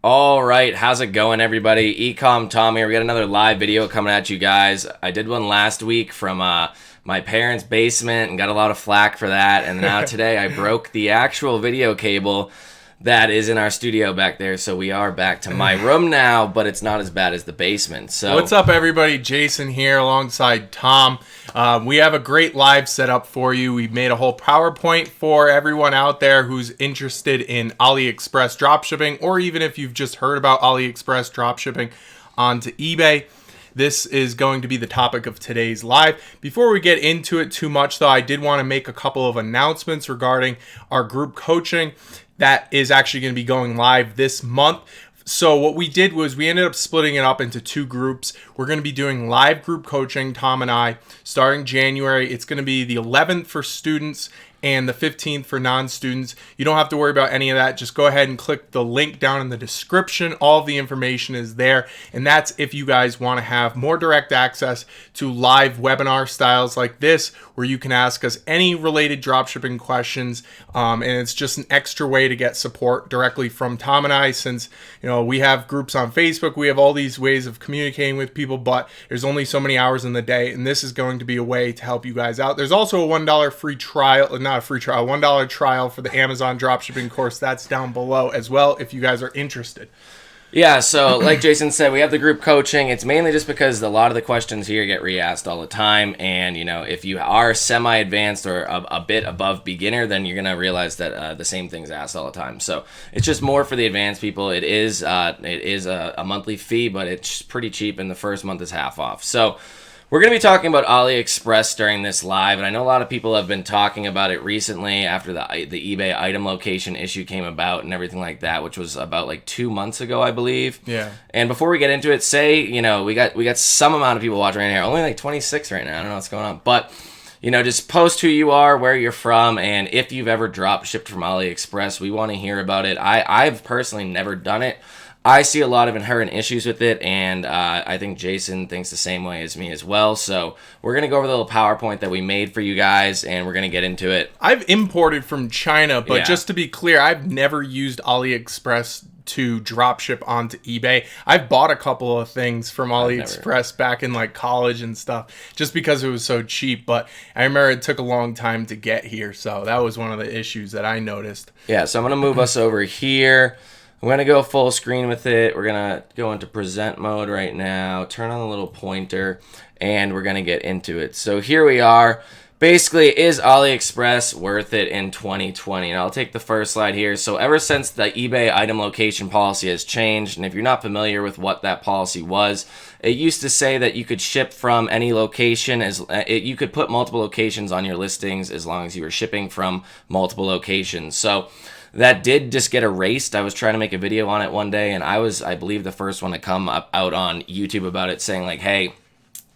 All right, how's it going, everybody? eCom Tom here. We got another live video coming at you guys. I did one last week from my parents' basement and got a lot of flack for that. And now today I broke the actual video cable that is in our studio back there. So we are back to my room now, but it's not as bad as the basement. So what's up, everybody? Jason here alongside Tom. We have a great live setup for you. We've made a whole PowerPoint for everyone out there who's interested in AliExpress dropshipping, or even if you've just heard about AliExpress dropshipping onto eBay. This is going to be the topic of today's live. Before we get into it too much, though, I did want to make a couple of announcements regarding our group coaching that is actually going to be going live this month. So what we did was we ended up splitting it up into two groups. We're going to be doing live group coaching, Tom and I, starting January. It's going to be the 11th for students and the 15th for non-students. You don't have to worry about any of that. Just go ahead and click the link down in the description. All of the information is there. And that's if you guys want to have more direct access to live webinar styles like this, where you can ask us any related dropshipping questions. And it's just an extra way to get support directly from Tom and I, since we have groups on Facebook. We have all these ways of communicating with people, but there's only so many hours in the day. And this is going to be a way to help you guys out. There's also a $1 free trial, not a free trial, $1 trial for the Amazon dropshipping course. That's down below as well if you guys are interested. yeah, so like Jason said, we have the group coaching. It's mainly just because a lot of the questions here get re-asked all the time. And, if you are semi-advanced or a bit above beginner, then you're going to realize that the same thing's asked all the time. So it's just more for the advanced people. It is a monthly fee, but it's pretty cheap, and the first month is half off. So we're going to be talking about AliExpress during this live, and I know a lot of people have been talking about it recently after the eBay item location issue came about and everything like that, which was about like 2 months ago, I believe. Yeah. And before we get into it, we got some amount of people watching right here, only like 26 right now. I don't know what's going on, but just post who you are, where you're from, and if you've ever drop shipped from AliExpress. We want to hear about it. I've personally never done it. I see a lot of inherent issues with it, and I think Jason thinks the same way as me as well. So we're going to go over the little PowerPoint that we made for you guys, and we're going to get into it. I've imported from China, but just to be clear, I've never used AliExpress to dropship onto eBay. I've bought a couple of things from AliExpress back in like college and stuff, just because it was so cheap. But I remember it took a long time to get here, so that was one of the issues that I noticed. Yeah, so I'm going to move us over here. I'm going to go full screen with it. We're going to go into present mode right now, turn on the little pointer, and we're going to get into it. So here we are. Basically, is AliExpress worth it in 2020? And I'll take the first slide here. So ever since the eBay item location policy has changed, and if you're not familiar with what that policy was, it used to say that you could ship from any location, you could put multiple locations on your listings as long as you were shipping from multiple locations. So that did just get erased. I was trying to make a video on it one day, and I believe, the first one to come out on YouTube about it, saying like, hey,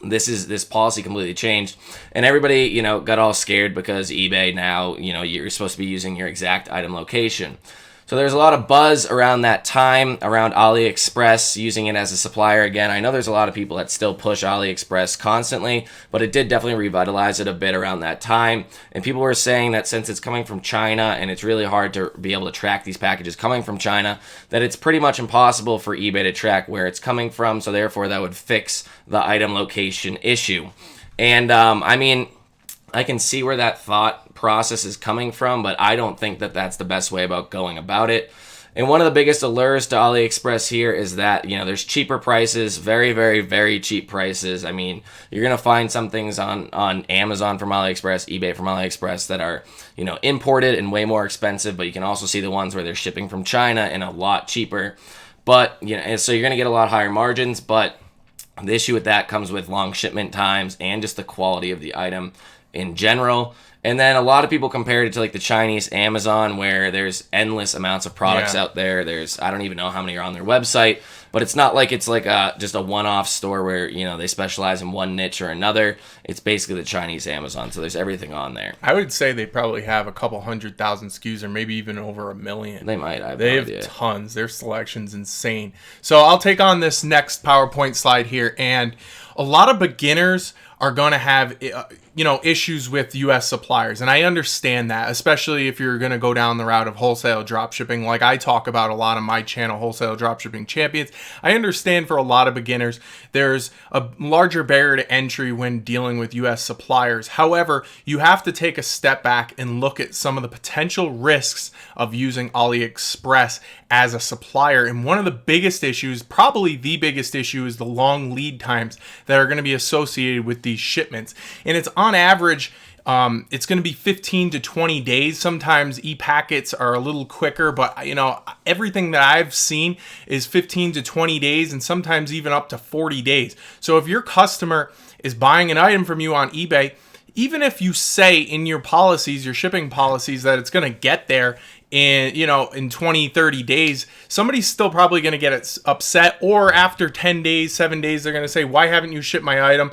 this policy completely changed, and everybody got all scared because eBay now you're supposed to be using your exact item location. So there's a lot of buzz around that time around AliExpress using it as a supplier again. I know there's a lot of people that still push AliExpress constantly, but it did definitely revitalize it a bit around that time. And people were saying that since it's coming from China and it's really hard to be able to track these packages coming from China, that it's pretty much impossible for eBay to track where it's coming from. So therefore that would fix the item location issue. And I can see where that thought process is coming from, but I don't think that that's the best way about going about it. And one of the biggest allures to AliExpress here is that, there's cheaper prices, very, very, very cheap prices. I mean, you're going to find some things on Amazon from AliExpress, eBay from AliExpress that are, imported and way more expensive, but you can also see the ones where they're shipping from China and a lot cheaper. But, so you're going to get a lot higher margins, but the issue with that comes with long shipment times and just the quality of the item in general. And then a lot of people compared it to like the Chinese Amazon, where there's endless amounts of products out there. I don't even know how many are on their website, but it's not like it's like just a one-off store where, they specialize in one niche or another. It's basically the Chinese Amazon. So there's everything on there. I would say they probably have a couple 100,000 SKUs, or maybe even over 1 million. They might. They have tons. Their selection's insane. So I'll take on this next PowerPoint slide here, and a lot of beginners are going to have issues with US suppliers, and I understand that, especially if you're going to go down the route of wholesale dropshipping like I talk about a lot on my channel, Wholesale Dropshipping Champions. I understand for a lot of beginners there's a larger barrier to entry when dealing with US suppliers. However, you have to take a step back and look at some of the potential risks of using AliExpress as a supplier. And one of the biggest issues, probably the biggest issue, is the long lead times that are going to be associated with these shipments. And it's on average, it's going to be 15 to 20 days. Sometimes e-packets are a little quicker, but everything that I've seen is 15 to 20 days, and sometimes even up to 40 days. So if your customer is buying an item from you on eBay, even if you say in your policies, your shipping policies, that it's going to get there in 20, 30 days, somebody's still probably going to get upset. Or after 10 days, 7 days, they're going to say, why haven't you shipped my item?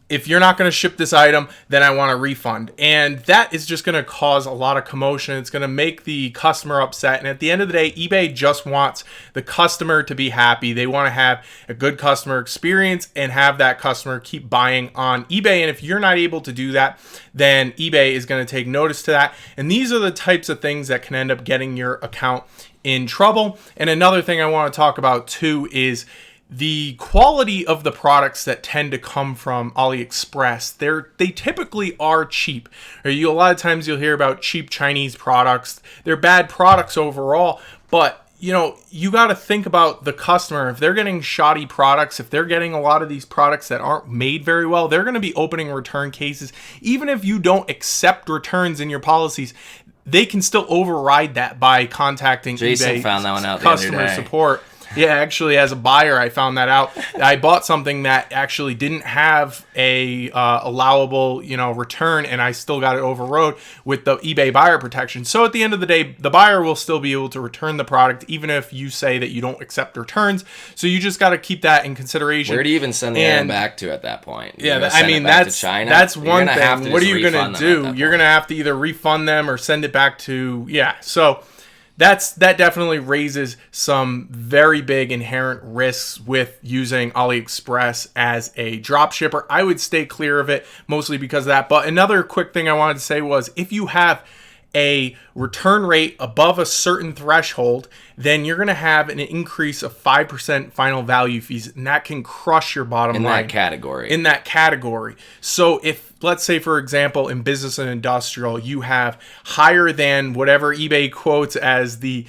If you're not going to ship this item, then I want a refund. And that is just going to cause a lot of commotion. It's going to make the customer upset. And at the end of the day, eBay just wants the customer to be happy. They want to have a good customer experience and have that customer keep buying on eBay. And if you're not able to do that, then eBay is going to take notice to that. And these are the types of things that can end up getting your account in trouble. And another thing I want to talk about too is the quality of the products that tend to come from AliExpress. They typically are cheap. A lot of times you'll hear about cheap Chinese products. They're bad products overall, but you got to think about the customer. If they're getting shoddy products, if they're getting a lot of these products that aren't made very well, they're going to be opening return cases. Even if you don't accept returns in your policies, they can still override that by contacting Jason eBay found that one out customer support. Yeah, actually, as a buyer, I found that out. I bought something that actually didn't have a allowable, return, and I still got it overrode with the eBay buyer protection. So at the end of the day, the buyer will still be able to return the product, even if you say that you don't accept returns. So you just got to keep that in consideration. Where do you even send the item back to at that point? Yeah, that's one thing. What are you going to do? You're going to have to either refund them or send it back to So that definitely raises some very big inherent risks with using AliExpress as a drop shipper. I would stay clear of it mostly because of that. But another quick thing I wanted to say was, if you have a return rate above a certain threshold, then you're going to have an increase of 5% final value fees, and that can crush your bottom line. In that category. So if, let's say, for example, in business and industrial, you have higher than whatever eBay quotes as the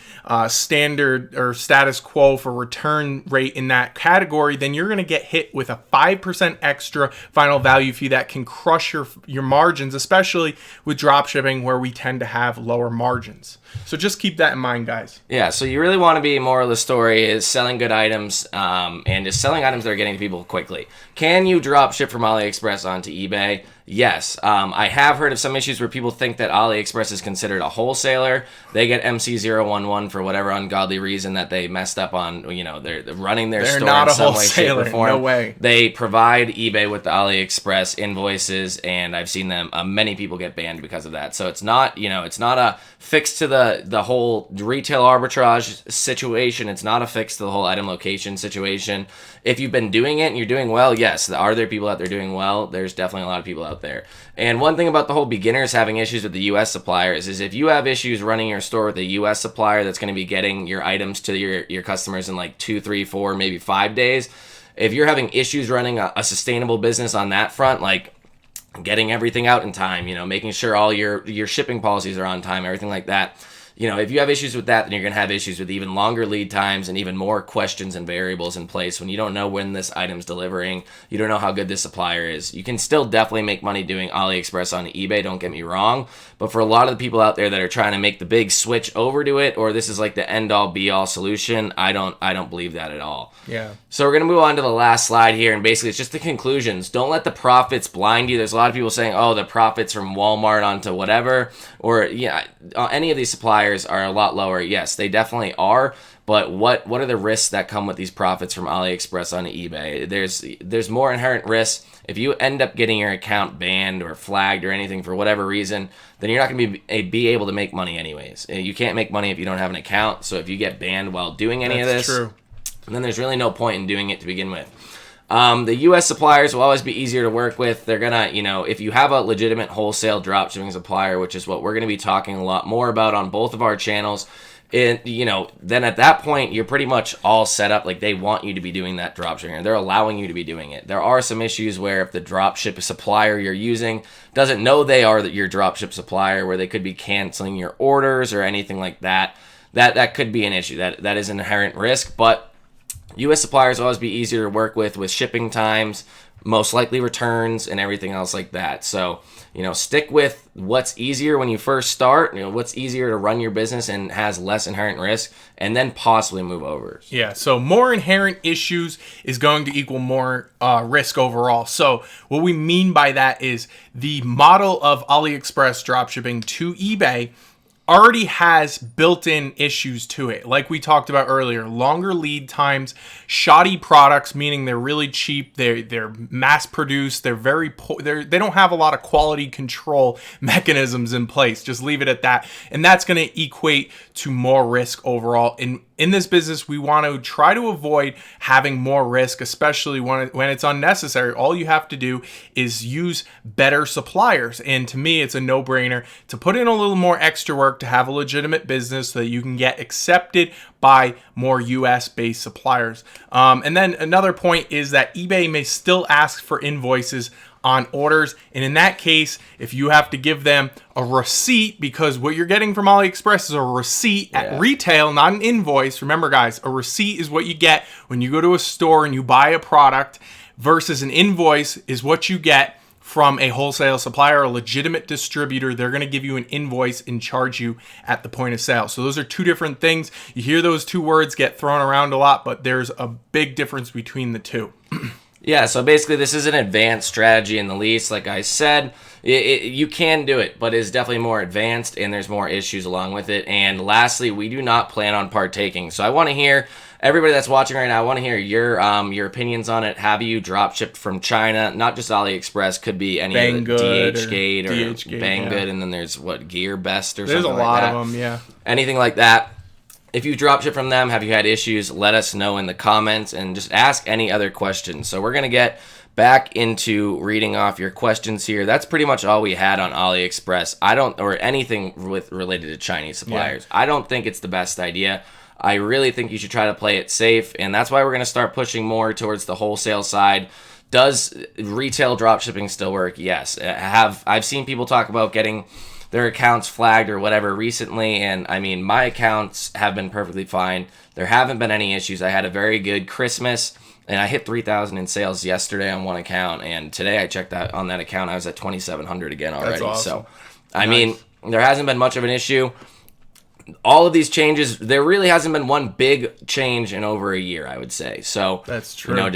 standard or status quo for return rate in that category, then you're going to get hit with a 5% extra final value fee that can crush your margins, especially with dropshipping, where we tend to have lower margins. So just keep that in mind, guys. Yeah, so you really want to be, moral of the story is selling good items and just selling items that are getting to people quickly. Can you drop ship from AliExpress onto eBay? Yes. I have heard of some issues where people think that AliExpress is considered a wholesaler. They get MC011 for whatever ungodly reason that they messed up on, they're running their store in some way, shape, or form. No way. They provide eBay with the AliExpress invoices, and I've seen them, many people get banned because of that. So it's not, it's not a fix to the whole retail arbitrage situation. It's not a fix to the whole item location situation. If you've been doing it and you're doing well, yes. Are there people out there doing well? There's definitely a lot of people out there. And one thing about the whole beginners having issues with the U.S. suppliers is, if you have issues running your store with a U.S. supplier that's going to be getting your items to your customers in like 2, 3, 4, maybe 5 days, if you're having issues running a sustainable business on that front, like getting everything out in time, making sure all your shipping policies are on time, everything like that. If you have issues with that, then you're going to have issues with even longer lead times and even more questions and variables in place when you don't know when this item's delivering. You don't know how good this supplier is. You can still definitely make money doing AliExpress on eBay, don't get me wrong. But for a lot of the people out there that are trying to make the big switch over to it, or this is like the end-all be-all solution, I don't believe that at all. Yeah. So we're going to move on to the last slide here, and basically it's just the conclusions. Don't let the profits blind you. There's a lot of people saying, oh, the profits from Walmart onto whatever, or any of these suppliers are a lot lower. Yes, they definitely are. But what are the risks that come with these profits from AliExpress on eBay? There's more inherent risks. If you end up getting your account banned or flagged or anything for whatever reason, then you're not going to be able to make money anyways. You can't make money if you don't have an account. So if you get banned while doing any of this, true. then there's really no point in doing it to begin with. The U.S. suppliers will always be easier to work with. They're gonna, if you have a legitimate wholesale dropshipping supplier, which is what we're gonna be talking a lot more about on both of our channels, then at that point you're pretty much all set up. Like, they want you to be doing that dropshipping, and they're allowing you to be doing it. There are some issues where if the dropship supplier you're using doesn't know they are your dropship supplier, where they could be canceling your orders or anything like that. That could be an issue. That is an inherent risk, but U.S. suppliers will always be easier to work with shipping times, most likely returns, and everything else like that. So, stick with what's easier when you first start, what's easier to run your business and has less inherent risk, and then possibly move over. Yeah, so more inherent issues is going to equal more risk overall. So what we mean by that is the model of AliExpress dropshipping to eBay already has built-in issues to it. Like we talked about earlier, longer lead times, shoddy products, meaning they're really cheap, they're mass-produced, they're very they don't have a lot of quality control mechanisms in place. Just leave it at that. And that's going to equate to more risk overall. In this business, we want to try to avoid having more risk, especially when it's unnecessary. All you have to do is use better suppliers. And to me, it's a no-brainer to put in a little more extra work to have a legitimate business so that you can get accepted by more US-based suppliers. And then another point is that eBay may still ask for invoices on orders, and in that case, if you have to give them a receipt, because what you're getting from AliExpress is a receipt at retail, not an invoice. Remember, guys, a receipt is what you get when you go to a store and you buy a product, versus an invoice is what you get from a wholesale supplier, a legitimate distributor. They're going to give you an invoice and charge you at the point of sale. So those are two different things. You hear those two words get thrown around a lot, but there's a big difference between the two. Yeah, so basically this is an advanced strategy in the least. Like I said, you can do it, but it's definitely more advanced, and there's more issues along with it. And lastly, we do not plan on partaking. So I want to hear, everybody that's watching right now, I want to hear your opinions on it. Have you drop shipped from China? Not just AliExpress, could be any of the DHgate or Banggood, and then there's GearBest or something like that. There's a lot of them, yeah. Anything like that. If you dropship from them, have you had issues? Let us know in the comments, and just ask any other questions. So we're going to get back into reading off your questions here. That's pretty much all we had on AliExpress. Or anything related to Chinese suppliers. Yeah. I don't think it's the best idea. I really think you should try to play it safe, and that's why we're going to start pushing more towards the wholesale side. Does retail dropshipping still work? Yes. I've seen people talk about getting their accounts flagged or whatever recently, and I mean, my accounts have been perfectly fine. There haven't been any issues. I had a very good Christmas, and I hit 3,000 in sales yesterday on one account, and today I checked out on that account, I was at 2,700 again already. That's awesome. So I mean, there hasn't been much of an issue. All of these changes, there really hasn't been one big change in over a year, I would say. So that's true.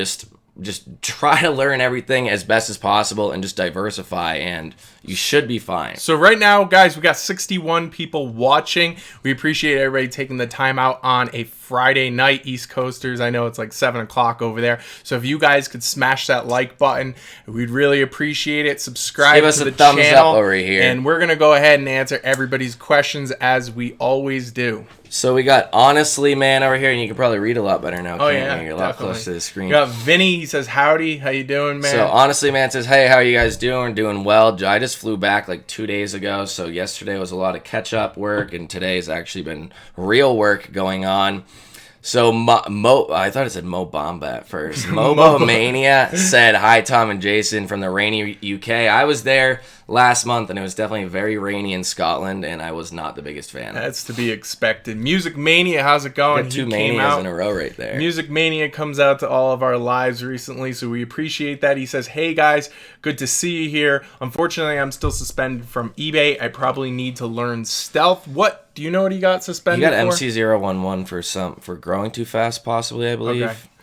Just try to learn everything as best as possible and just diversify, and you should be fine. So right now, guys, we got 61 people watching. We appreciate everybody taking the time out on a Friday night, East Coasters. I know it's like 7 o'clock over there. So if you guys could smash that like button, we'd really appreciate it. Subscribe Give us to a the thumbs channel up over here. And we're going to go ahead and answer everybody's questions as we always do. So we got Honestly Man over here, and you can probably read a lot better now. Oh, yeah, you're a lot closer to the screen. We got Vinny. He says, howdy. How you doing, man? So Honestly Man says, hey, how are you guys doing? Doing well. I just flew back like 2 days ago, so yesterday was a lot of catch-up work, and today's actually been real work going on. So I thought it said Mo Bamba at first. Mobo Mania said, hi, Tom and Jason from the rainy UK. I was there last month, and it was definitely very rainy in Scotland, and I was not the biggest fan. That's to be expected. Music Mania, how's it going? Got two manias in a row right there. Music Mania comes out to all of our lives recently, so we appreciate that. He says, hey guys, good to see you here. Unfortunately, I'm still suspended from eBay. I probably need to learn stealth. What? Do you know what he got suspended for? He got MC011 for growing too fast, possibly, I believe.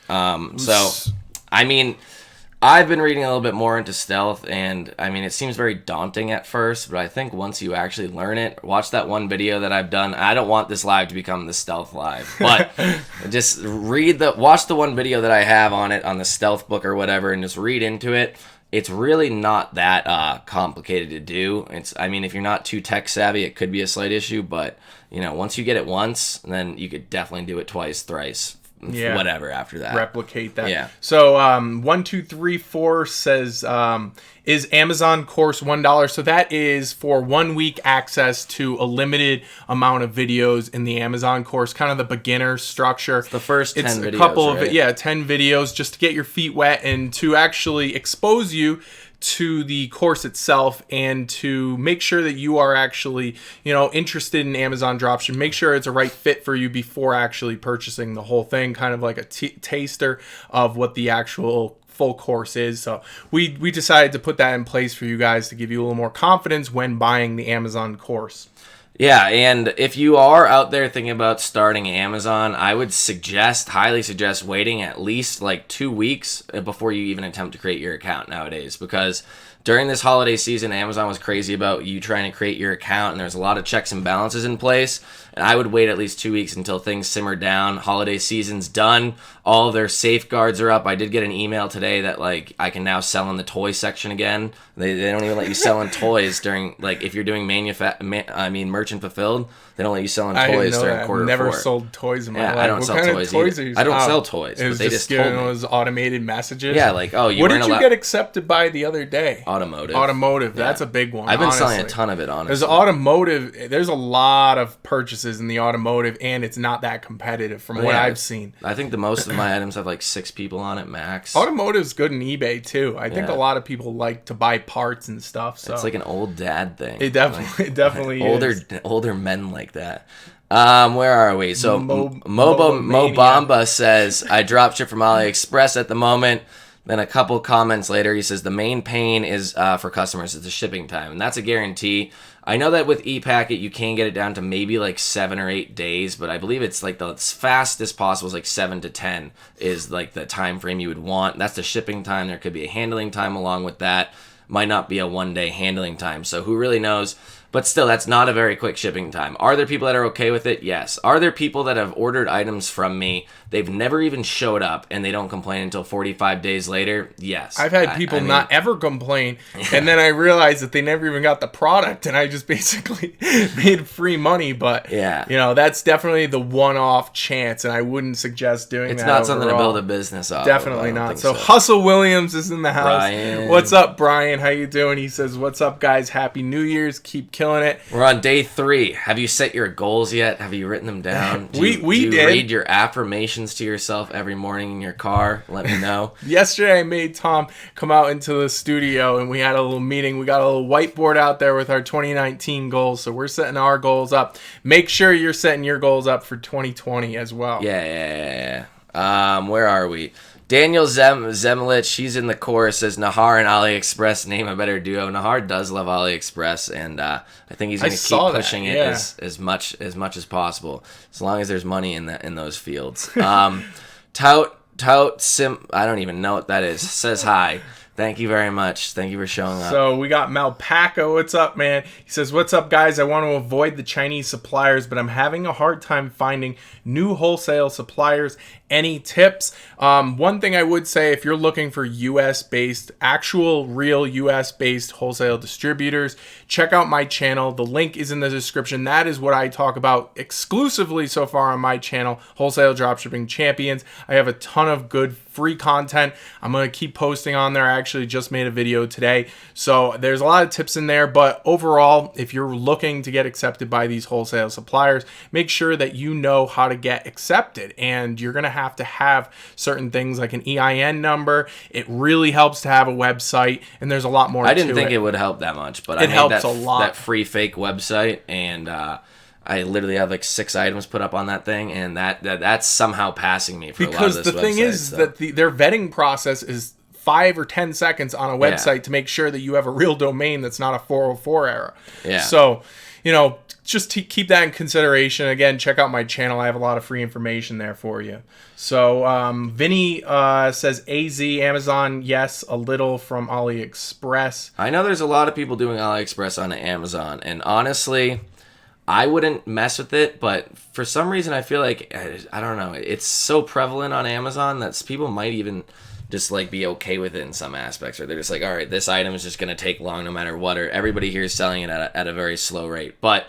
Okay. So, I mean, I've been reading a little bit more into stealth, and I mean, it seems very daunting at first, but I think once you actually learn it, watch that one video that I've done. I don't want this live to become the stealth live, but just watch the one video that I have on it, on the stealth book or whatever, and just read into it. It's really not that complicated to do. I mean, if you're not too tech savvy, it could be a slight issue, but once you get it once, then you could definitely do it twice, thrice, whatever after that. Replicate that. Yeah. So 1234 says, is Amazon course $1? So that is for 1 week access to a limited amount of videos in the Amazon course, kind of the beginner structure. The first 10 it's videos, a couple right? of 10 videos just to get your feet wet and to actually expose you to the course itself and to make sure that you are actually, interested in Amazon dropshipping. Make sure it's a right fit for you before actually purchasing the whole thing, kind of like a taster of what the actual full course is. So we decided to put that in place for you guys to give you a little more confidence when buying the Amazon course. Yeah, and if you are out there thinking about starting Amazon, I would highly suggest waiting at least like 2 weeks before you even attempt to create your account nowadays, because during this holiday season, Amazon was crazy about you trying to create your account, and there's a lot of checks and balances in place. And I would wait at least 2 weeks until things simmer down. Holiday season's done. All of their safeguards are up. I did get an email today that like I can now sell in the toy section again. They don't even let you sell in toys during, like, if you're doing merchant fulfilled. They don't let you sell in toys during quarter 4. I've never sold toys in my life. I don't sell toys either. I don't sell toys, but they just told me. Those automated messages. Yeah, like, oh, what did you get accepted by the other day? Automotive. That's a big one. I've been selling a ton of it, honestly. There's a lot of purchases in the automotive, and it's not that competitive from what I've seen. I think the most of my items have like 6 people on it max. Automotive's good in eBay too. I think a lot of people like to buy parts and stuff. So it's like an old dad thing. It definitely is. Older men like that. Where are we? So Mobamba says, I dropship from AliExpress at the moment. Then a couple comments later, he says the main pain is for customers is the shipping time, and that's a guarantee. I know that with ePacket you can get it down to maybe like 7 or 8 days, but I believe it's like the fastest possible is like 7 to 10 is like the time frame you would want. That's the shipping time. There could be a handling time along with that. Might not be a 1-day handling time, so who really knows? But still, that's not a very quick shipping time. Are there people that are okay with it? Yes. Are there people that have ordered items from me, they've never even showed up, and they don't complain until 45 days later? Yes. I've had people not ever complain, and then I realized that they never even got the product, and I just basically made free money. But, that's definitely the one-off chance, and I wouldn't suggest doing that. It's not something to build a business off. Definitely not. So Hustle Williams is in the house. Brian. What's up, Brian? How you doing? He says, what's up, guys? Happy New Year's. Keep killing it. We're on day 3. Have you set your goals yet? Have you written them down? Do you did. Read your affirmations to yourself every morning in your car? Let me know. Yesterday I made Tom come out into the studio and we had a little meeting. We got a little whiteboard out there with our 2019 goals. So we're setting our goals up. Make sure you're setting your goals up for 2020 as well. Yeah. Where are we? Daniel Zemlich, she's in the chorus, says Nahar and AliExpress name a better duo. Nahar does love AliExpress, and I think he's going to keep pushing it as much as possible, as long as there's money in those fields. Tout Sim, I don't even know what that is, says hi. Thank you very much. Thank you for showing up. So we got Malpaca. What's up, man? He says, what's up, guys? I want to avoid the Chinese suppliers, but I'm having a hard time finding new wholesale suppliers. Any tips? One thing I would say, if you're looking for US-based, actual real US-based wholesale distributors, check out my channel. The link is in the description. That is what I talk about exclusively so far on my channel, Wholesale Dropshipping Champions. I have a ton of good free content. I'm going to keep posting on there. I actually just made a video today. So there's a lot of tips in there, but overall, if you're looking to get accepted by these wholesale suppliers, make sure that you know how to get accepted, and you're going to have certain things like an EIN number. It really helps to have a website, and there's a lot more to it. I didn't think it would help that much, but it helps a lot. That free fake website, and I literally have like 6 items put up on that thing, and that's somehow passing me for a lot of this because the thing is that their vetting process is 5 or 10 seconds on a website to make sure that you have a real domain that's not a 404 error. Yeah. So, just keep that in consideration. Again, check out my channel. I have a lot of free information there for you. So, Vinny says AZ, Amazon, yes, a little from AliExpress. I know there's a lot of people doing AliExpress on Amazon, and honestly, I wouldn't mess with it, but for some reason I feel like, I don't know, it's so prevalent on Amazon that people might even just like be okay with it in some aspects, or they're just like, all right, this item is just going to take long no matter what, or everybody here is selling it at a very slow rate. But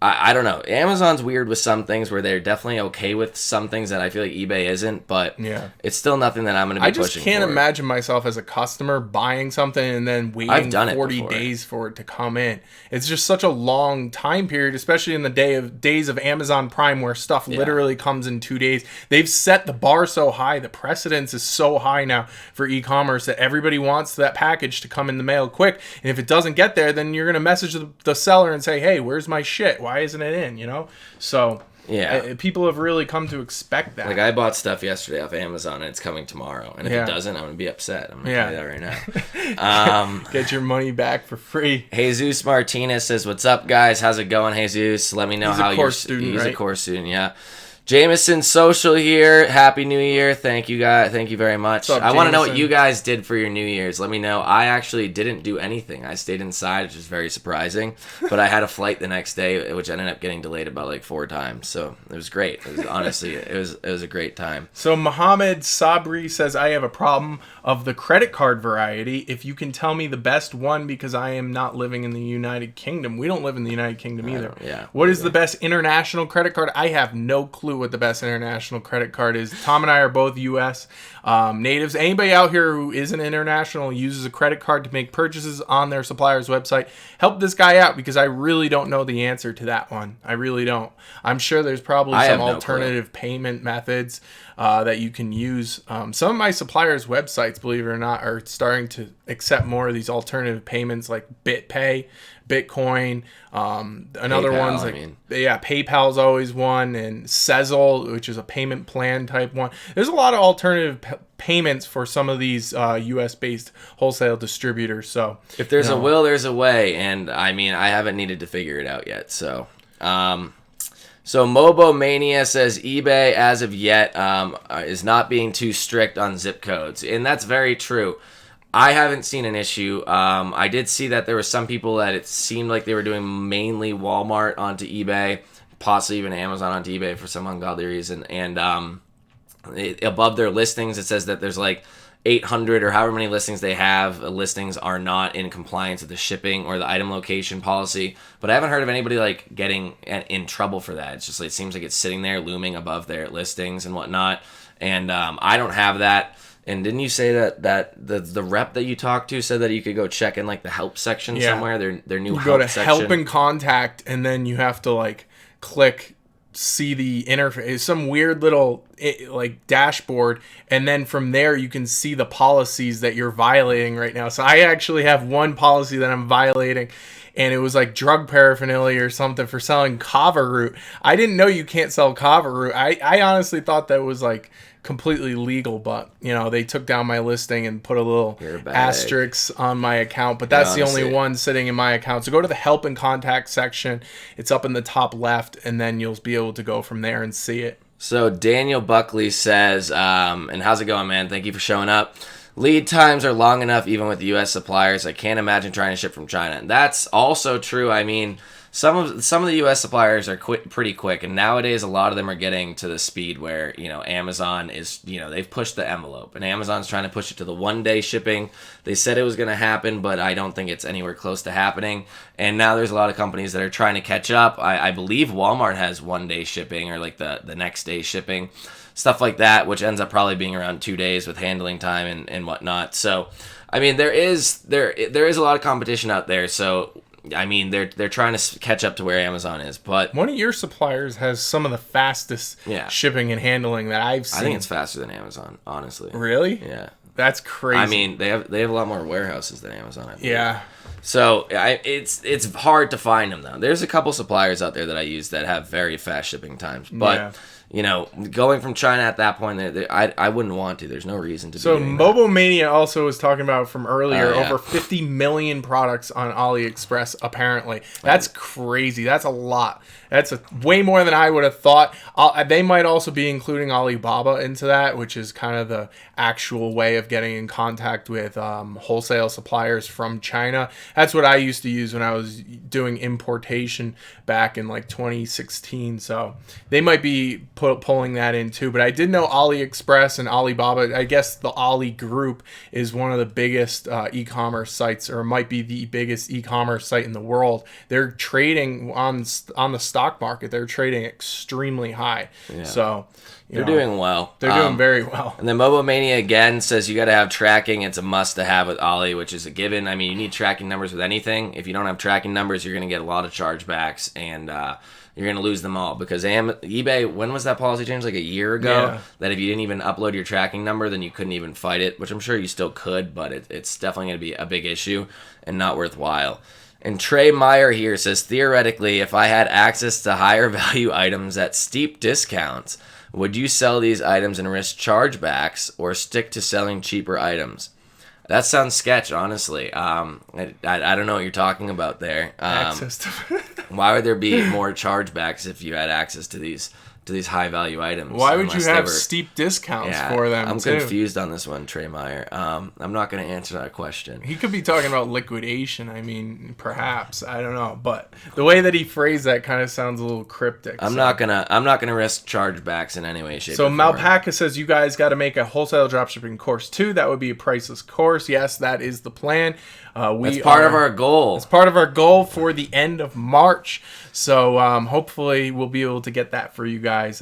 I don't know. Amazon's weird with some things where they're definitely okay with some things that I feel like eBay isn't, but Yeah. it's still nothing that I'm going to be pushing for. I just can't imagine myself as a customer buying something and then waiting 40 days for it to come in. It's just such a long time period, especially in the days of Amazon Prime where stuff literally comes in 2 days. They've set the bar so high. The precedence is so high now for e-commerce that everybody wants that package to come in the mail quick. And if it doesn't get there, then you're going to message the seller and say, hey, where's my shit? Why isn't it in, you know? So people have really come to expect that. Like, I bought stuff yesterday off Amazon and it's coming tomorrow, and if it doesn't, I'm gonna be upset. I'm gonna tell you that right now. Get your money back for free. Jesus Martinez says, what's up, guys? How's it going, Jesus? Let me know how you're... He's a course student, yeah. Jameson Social here. Happy New Year. Thank you, guys. Thank you very much. What's up, I want to know what you guys did for your New Year's. Let me know. I actually didn't do anything. I stayed inside, which is very surprising. But I had a flight the next day, which ended up getting delayed about like 4 times. So it was great. It was, honestly, it was a great time. So Mohammed Sabri says, I have a problem of the credit card variety. If you can tell me the best one, because I am not living in the United Kingdom. We don't live in the United Kingdom either. What is the best international credit card? I have no clue what the best international credit card is. Tom and I are both U.S. natives. Anybody out here who isn't international uses a credit card to make purchases on their supplier's website, help this guy out, because I really don't know the answer to that one. I really don't. I'm sure there's probably some alternative payment methods that you can use. Some of my suppliers' websites, believe it or not, are starting to accept more of these alternative payments like BitPay, Bitcoin, another PayPal, one's like PayPal's always one, and Sezzle, which is a payment plan type one. There's a lot of alternative payments for some of these US based wholesale distributors. So if there's a will, there's a way, and I mean, I haven't needed to figure it out yet. So so Mobo Mania says eBay as of yet is not being too strict on zip codes, and that's very true. I haven't seen an issue. I did see that there were some people that it seemed like they were doing mainly Walmart onto eBay, possibly even Amazon onto eBay for some ungodly reason. And above their listings, it says that there's like 800 or however many listings they have. Listings are not in compliance with the shipping or the item location policy. But I haven't heard of anybody like getting in trouble for that. It's just like, it seems like it's sitting there looming above their listings and whatnot. And I don't have that. And didn't you say that the rep that you talked to said that you could go check in like the help section somewhere? Their new help section. You go to help and contact, and then you have to like click see the interface, some weird little like dashboard, and then from there you can see the policies that you're violating right now. So I actually have one policy that I'm violating, and it was like drug paraphernalia or something for selling kava root. I didn't know you can't sell kava root. I honestly thought that was like completely legal, but you know, they took down my listing and put a little asterisk on my account, but that's the only one sitting in my account. So go to the help and contact section. It's up in the top left, and then you'll be able to go from there and see it. So Daniel Buckley says, and how's it going, man? Thank you for showing up. Lead times are long enough even with US suppliers. I can't imagine trying to ship from China. And that's also true. I mean, some of the U.S. suppliers are pretty quick, and nowadays a lot of them are getting to the speed where, you know, Amazon is, you know, they've pushed the envelope, and Amazon's trying to push it to the 1-day shipping. They said it was going to happen, but I don't think it's anywhere close to happening. And now there's a lot of companies that are trying to catch up. I believe Walmart has 1-day shipping, or like the next day shipping, stuff like that, which ends up probably being around 2 days with handling time and whatnot. So, I mean, there is a lot of competition out there. So, I mean, they're trying to catch up to where Amazon is, but one of your suppliers has some of the fastest shipping and handling that I've seen. I think it's faster than Amazon, honestly. Really? Yeah. That's crazy. I mean, they have a lot more warehouses than Amazon, I believe. Yeah. So it's hard to find them though. There's a couple suppliers out there that I use that have very fast shipping times, but you know, going from China at that point, I wouldn't want to. There's no reason to. So Mobile Mania also was talking about from earlier over 50 million products on AliExpress. Apparently, that's crazy. That's a lot. That's way more than I would have thought. They might also be including Alibaba into that, which is kind of the actual way of getting in contact with wholesale suppliers from China. That's what I used to use when I was doing importation back in like 2016. So they might be pulling that in too. But I did know AliExpress and Alibaba. I guess the Ali group is one of the biggest e-commerce sites, or might be the biggest e-commerce site in the world. They're trading on the stock market. They're trading extremely high. Yeah. So they're doing well. They're doing very well. And then Mobile Mania again says you got to have tracking. It's a must to have with Ali, which is a given. I mean, you need tracking numbers with anything. If you don't have tracking numbers, you're going to get a lot of chargebacks, and you're going to lose them all, because eBay, when was that policy change? Like a year ago? Yeah. That if you didn't even upload your tracking number, then you couldn't even fight it, which I'm sure you still could, but it's definitely going to be a big issue and not worthwhile. And Trey Meyer here says, theoretically, if I had access to higher value items at steep discounts, would you sell these items and risk chargebacks, or stick to selling cheaper items? That sounds sketch, honestly. I don't know what you're talking about there. Access to why would there be more chargebacks if you had access to these high value items? Why would you have steep discounts for them? I'm confused on this one, Trey Meyer. I'm not going to answer that question. He could be talking about liquidation. I mean, perhaps, I don't know, but the way that he phrased that kind of sounds a little cryptic. I'm not gonna risk chargebacks in any way, shape, so or form. Malpaca says you guys got to make a wholesale dropshipping course too. That would be a priceless course. Yes, that is the plan. That's part of our goal. It's part of our goal for the end of March. So hopefully we'll be able to get that for you guys.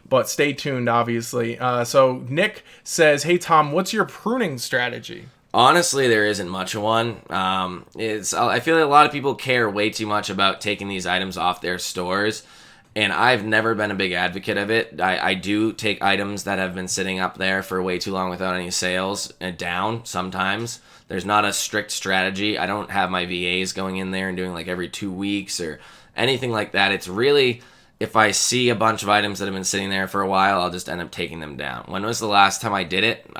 But stay tuned, obviously. So Nick says, hey, Tom, what's your pruning strategy? Honestly, there isn't much of one. I feel like a lot of people care way too much about taking these items off their stores, and I've never been a big advocate of it. I do take items that have been sitting up there for way too long without any sales down sometimes. There's not a strict strategy. I don't have my VAs going in there and doing like every 2 weeks or anything like that. It's really, if I see a bunch of items that have been sitting there for a while, I'll just end up taking them down. When was the last time I did it?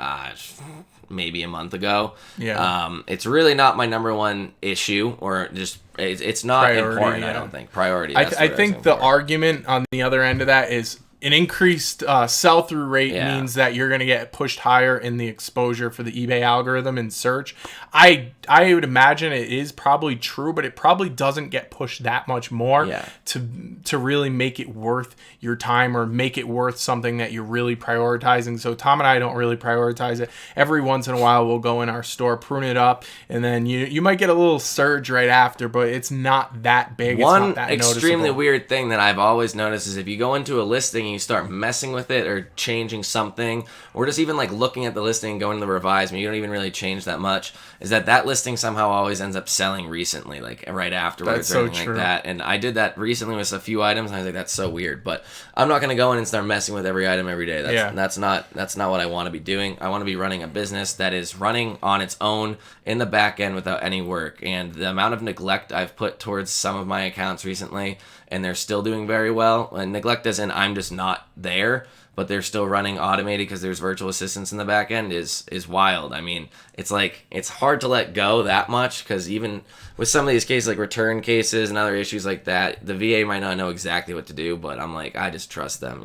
Maybe a month ago. Yeah. It's really not my number one issue, or just it's not priority, important. Yeah. I don't think priority. I think the argument on the other end of that is an increased sell-through rate means that you're going to get pushed higher in the exposure for the eBay algorithm and search. I would imagine it is probably true, but it probably doesn't get pushed that much more to really make it worth your time, or make it worth something that you're really prioritizing. So Tom and I don't really prioritize it. Every once in a while we'll go in our store, prune it up, and then you might get a little surge right after, but it's not that big. One it's not that extremely noticeable. weird thing that I've always noticed is if you go into a listing and you start messing with it or changing something, or just even like looking at the listing and going to the revise, you don't even really change that much, is that listing somehow always ends up selling recently, like right afterwards. That's or anything so true. like that. And I did that recently with a few items, and I was like, that's so weird. But I'm not going to go in and start messing with every item every day. That's not what I want to be doing. I want to be running a business that is running on its own in the back end without any work. And the amount of neglect I've put towards some of my accounts recently, and they're still doing very well. And neglect as in I'm just not there, but they're still running automated because there's virtual assistants in the back end is wild. I mean, it's like, it's hard to let go that much, because even with some of these cases, like return cases and other issues like that, the VA might not know exactly what to do, but I'm like, I just trust them,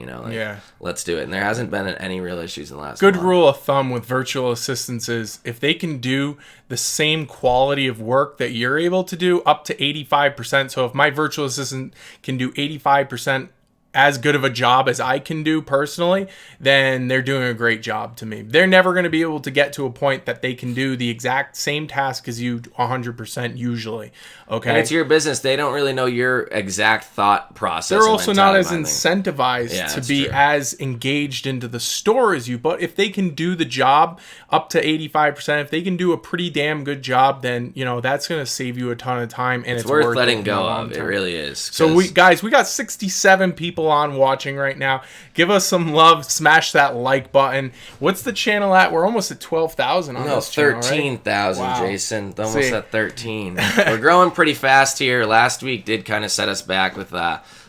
let's do it. And there hasn't been any real issues in the last Good month. rule of thumb with virtual assistants is if they can do the same quality of work that you're able to do, up to 85%. So if my virtual assistant can do 85% as good of a job as I can do personally, then they're doing a great job to me. They're never going to be able to get to a point that they can do the exact same task as you 100% usually. Okay. And it's your business. They don't really know your exact thought process. They're also not as incentivized to be true. as engaged into the store as you. But if they can do the job up to 85%, if they can do a pretty damn good job, then, that's going to save you a ton of time. And it's worth letting go of. It really is. So we got 67 people on watching right now. Give us some love. Smash that like button. What's the channel at? We're almost at 12,000 on this channel, 13,000, right? Jason. Almost at 13. We're growing pretty fast here. Last week did kind of set us back with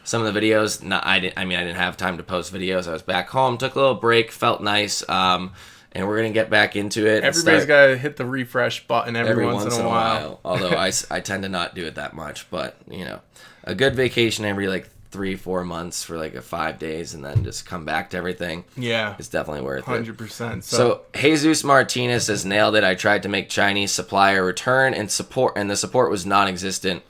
some of the videos. I didn't have time to post videos. I was back home, took a little break, felt nice. And we're going to get back into it. Everybody's got to hit the refresh button every once in a while. Although I tend to not do it that much. But, a good vacation every 3-4 months for 5 days, and then just come back to everything. Yeah, it's definitely worth 100%. So Jesus Martinez says, nailed it. I tried to make Chinese supplier return and the support was non-existent.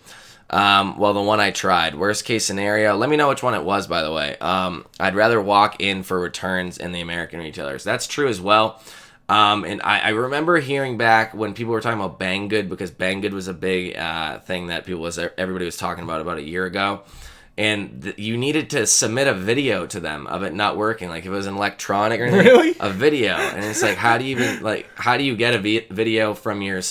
Well, the one I tried. Worst case scenario, let me know which one it was, by the way. I'd rather walk in for returns in the American retailers. That's true as well. And I remember hearing back when people were talking about Banggood, because Banggood was a big thing that everybody was talking about a year ago. And you needed to submit a video to them of it not working, like if it was an electronic or anything, Really? a video. And it's like, how do you get a video from your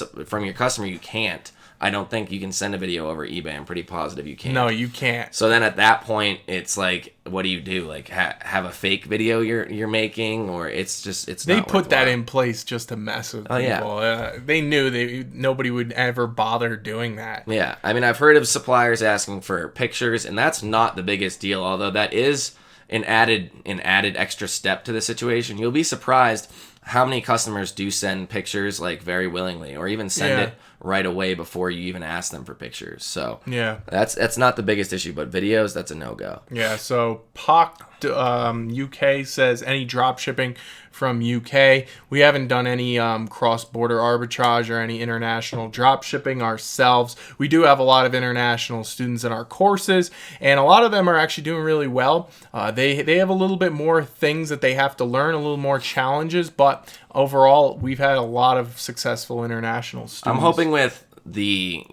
customer? You can't. I don't think you can send a video over eBay. I'm pretty positive you can't. No, you can't. So then at that point, it's like, what do you do? Like have a fake video you're making, or it's They not put that worthwhile. in place just to mess with people. Yeah. They knew nobody would ever bother doing that. Yeah, I mean, I've heard of suppliers asking for pictures, and that's not the biggest deal, although that is an added extra step to the situation. You'll be surprised how many customers do send pictures like very willingly, or even send it right away before you even ask them for pictures. So Yeah. that's not the biggest issue, but videos, that's a no-go. Yeah, so POC UK says any drop shipping from UK. We haven't done any cross-border arbitrage or any international drop shipping ourselves. We do have a lot of international students in our courses, and a lot of them are actually doing really well. They have a little bit more things that they have to learn, a little more challenges, but overall, we've had a lot of successful international students. I'm hoping with the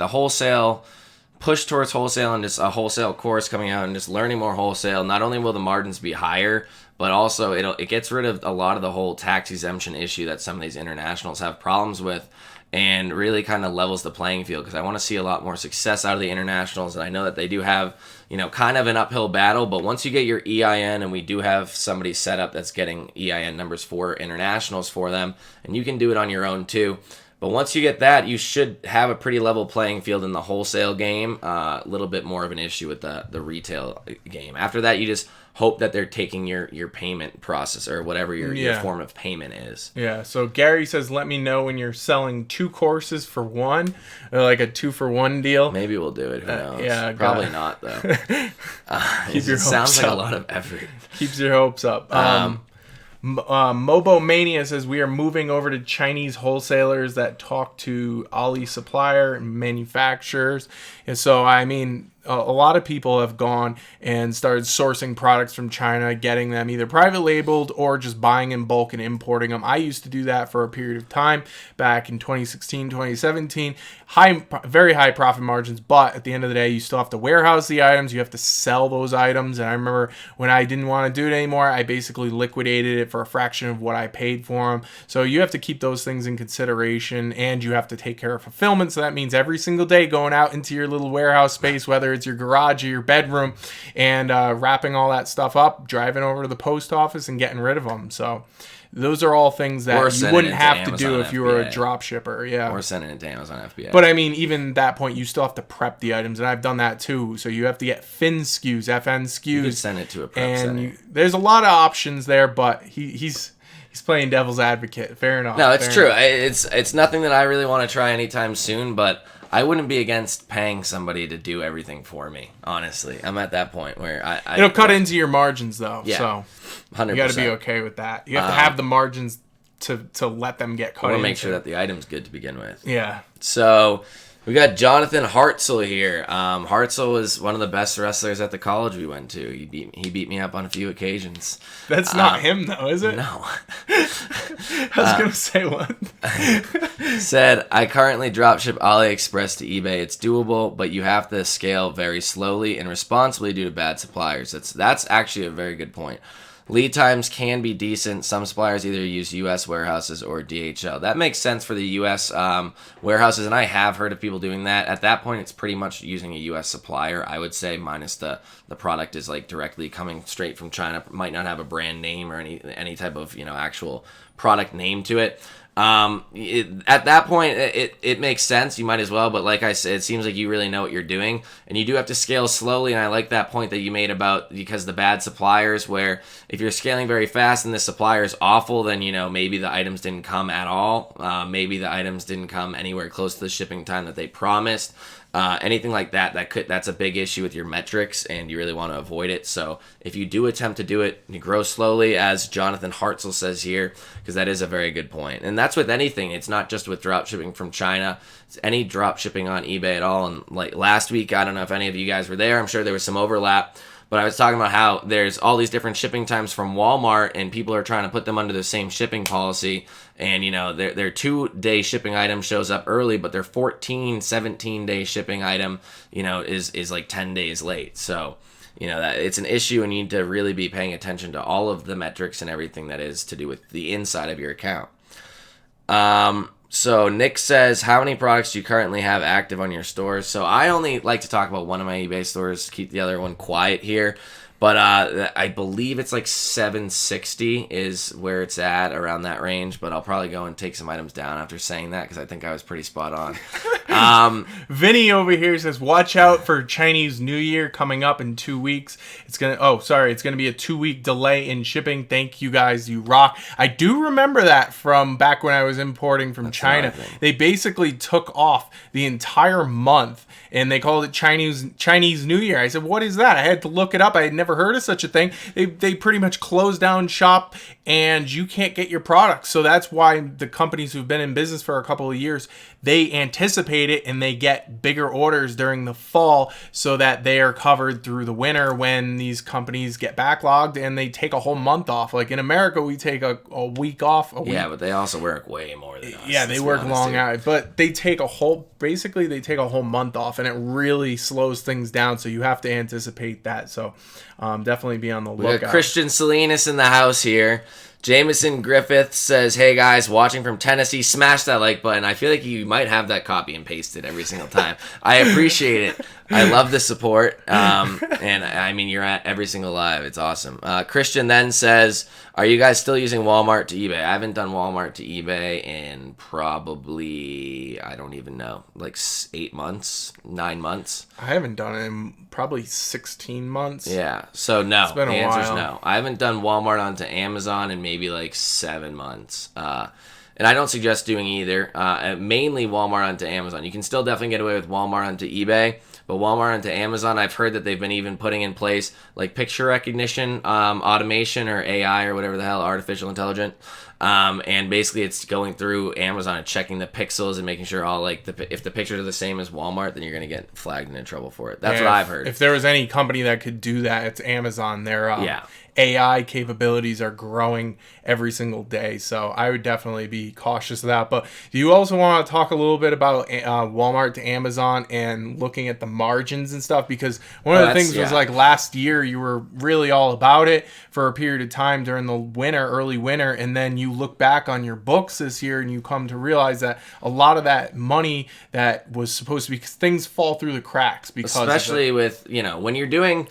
wholesale push towards wholesale and just a wholesale course coming out and just learning more wholesale, not only will the margins be higher, but also it gets rid of a lot of the whole tax exemption issue that some of these internationals have problems with, and really kind of levels the playing field, because I want to see a lot more success out of the internationals. And I know that they do have, kind of an uphill battle, but once you get your EIN, and we do have somebody set up that's getting EIN numbers for internationals for them, and you can do it on your own too. But once you get that, you should have a pretty level playing field in the wholesale game. A little bit more of an issue with the retail game. After that, you just hope that they're taking your payment process, or whatever your form of payment is. Yeah, so Gary says, let me know when you're selling 2 courses for one, or like a 2-for-1 deal. Maybe we'll do it. Who knows? Yeah, Probably not, though. Keep your hopes sounds like up. a lot of effort. Keeps your hopes up. Mobo Mania says we are moving over to Chinese wholesalers that talk to Ali supplier and manufacturers. And so, I mean, a lot of people have gone and started sourcing products from China, getting them either private labeled or just buying in bulk and importing them. I used to do that for a period of time back in 2016, 2017. Very high profit margins, but at the end of the day, you still have to warehouse the items. You have to sell those items. And I remember when I didn't want to do it anymore, I basically liquidated it for a fraction of what I paid for them. So you have to keep those things in consideration, and you have to take care of fulfillment. So that means every single day going out into your little warehouse space, whether it's your garage or your bedroom, and wrapping all that stuff up, driving over to the post office and getting rid of them. So those are all things that you wouldn't have to do if you were a drop shipper. Yeah. Or sending it to Amazon FBA. But I mean, even at that point, you still have to prep the items, and I've done that too. So you have to get fin SKUs, FN SKUs. You could send it to a prep setting. There's a lot of options there, but he's playing devil's advocate. Fair enough. No, it's true. It's nothing that I really want to try anytime soon, but I wouldn't be against paying somebody to do everything for me, honestly. I'm at that point where it'll cut into your margins, though. Yeah, so 100%. You got to be okay with that. You have to have the margins to let them get cut. Or make sure that the item's good to begin with. Yeah. So we got Jonathan Hartzell here. Hartzell was one of the best wrestlers at the college we went to. He beat me up on a few occasions. That's not him, though, is it? No. I was going to say what? Said, I currently dropship AliExpress to eBay. It's doable, but you have to scale very slowly and responsibly due to bad suppliers. That's actually a very good point. Lead times can be decent. Some suppliers either use U.S. warehouses or DHL. That makes sense for the U.S. Warehouses, and I have heard of people doing that. At that point, it's pretty much using a U.S. supplier, I would say, minus the product is like directly coming straight from China. Might not have a brand name or any type of actual product name to it. At that point, it makes sense. You might as well, but like I said, it seems like you really know what you're doing, and you do have to scale slowly. And I like that point that you made about because the bad suppliers, where if you're scaling very fast and the supplier is awful, then maybe the items didn't come at all. Maybe the items didn't come anywhere close to the shipping time that they promised. anything like that's a big issue with your metrics, and you really want to avoid it. So if you do attempt to do it, you grow slowly, as Jonathan Hartzell says here, because that is a very good point. And that's with anything. It's not just with drop shipping from China. It's any drop shipping on eBay at all. And like last week, I don't know if any of you guys were there. I'm sure there was some overlap. But I was talking about how there's all these different shipping times from Walmart, and people are trying to put them under the same shipping policy. And, their 2-day shipping item shows up early, but their 17-day shipping item, is like 10 days late. So, that it's an issue, and you need to really be paying attention to all of the metrics and everything that is to do with the inside of your account. So Nick says, how many products do you currently have active on your stores? So I only like to talk about one of my eBay stores, keep the other one quiet here. But I believe it's like 760 is where it's at, around that range. But I'll probably go and take some items down after saying that, because I think I was pretty spot on. Vinny over here says, watch out for Chinese New Year coming up in 2 weeks. It's gonna be a 2-week delay in shipping. Thank you guys, you rock. I do remember that from back when I was importing from China. They basically took off the entire month, and they called it Chinese New Year. I said, what is that? I had to look it up. I had never heard of such a thing. They pretty much closed down shop, and you can't get your products. So that's why the companies who've been in business for a couple of years, they anticipate it, and they get bigger orders during the fall so that they are covered through the winter when these companies get backlogged, and they take a whole month off. Like in America, we take a week off. Yeah, but they also work way more than us. Yeah, they work long hours, but they take a whole month off, and it really slows things down. So you have to anticipate that. So definitely be on the lookout. We got Christian Salinas in the house here. Jameson Griffith says, hey guys, watching from Tennessee, smash that like button. I feel like you might have that copy and pasted every single time. I appreciate it. I love the support. And I mean, you're at every single live. It's awesome. Christian then says, are you guys still using Walmart to eBay? I haven't done Walmart to eBay in probably, I don't even know, like 8 months, 9 months. I haven't done it in probably 16 months. Yeah. So no, it's been the a answer's while. no. I haven't done Walmart onto Amazon in maybe like 7 months. And I don't suggest doing either. Mainly Walmart onto Amazon. You can still definitely get away with Walmart onto eBay, but Walmart onto Amazon, I've heard that they've been even putting in place like picture recognition, automation, or AI, or whatever the hell, artificial intelligence. And basically it's going through Amazon and checking the pixels and making sure all like if the pictures are the same as Walmart, then you're going to get flagged and in trouble for it. That's what I've heard. If there was any company that could do that, it's Amazon. Their AI capabilities are growing every single day. So I would definitely be cautious of that. But do you also want to talk a little bit about Walmart to Amazon and looking at the margins and stuff? Because one of the things was like last year you were really all about it for a period of time during the early winter, and then you look back on your books this year and you come to realize that a lot of that money that was supposed to be, things fall through the cracks because especially with, when you're doing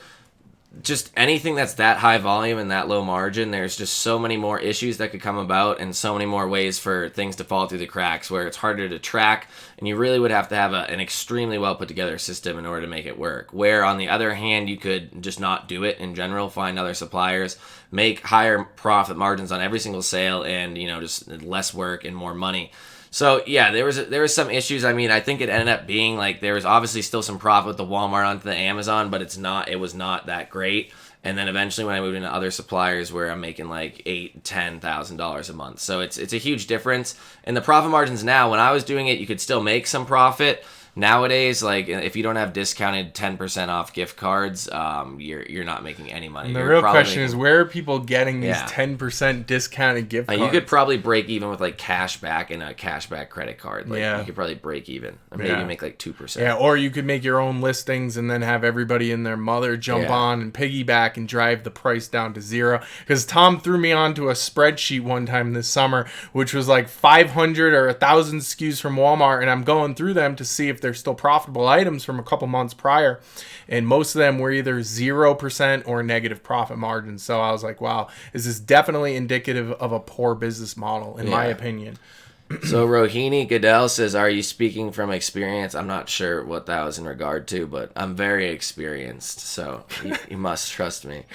just anything that's that high volume and that low margin, there's just so many more issues that could come about and so many more ways for things to fall through the cracks where it's harder to track, and you really would have to have an extremely well put together system in order to make it work. Where on the other hand, you could just not do it in general, find other suppliers, make higher profit margins on every single sale, and just less work and more money. So yeah, there was some issues. I mean, I think it ended up being like there was obviously still some profit with the Walmart onto the Amazon, but it was not that great. And then eventually when I moved into other suppliers where I'm making like $8,000-$10,000 a month. So it's a huge difference. And the profit margins now, when I was doing it, you could still make some profit. Nowadays, like if you don't have discounted 10% off gift cards, you're not making any money. And the real question is, where are people getting these 10% discounted gift cards? You could probably break even with like cash back and a cashback credit card. Like, you could probably break even, or maybe make like 2%. Yeah, or you could make your own listings and then have everybody and their mother jump on and piggyback and drive the price down to zero. Because Tom threw me onto a spreadsheet one time this summer, which was like 500 or 1,000 SKUs from Walmart, and I'm going through them to see if they're still profitable items from a couple months prior, and most of them were either 0% or negative profit margins. So I was like, wow, this is definitely indicative of a poor business model in my opinion. So Rohini Goodell says, are you speaking from experience? I'm not sure what that was in regard to, but I'm very experienced, so you must trust me.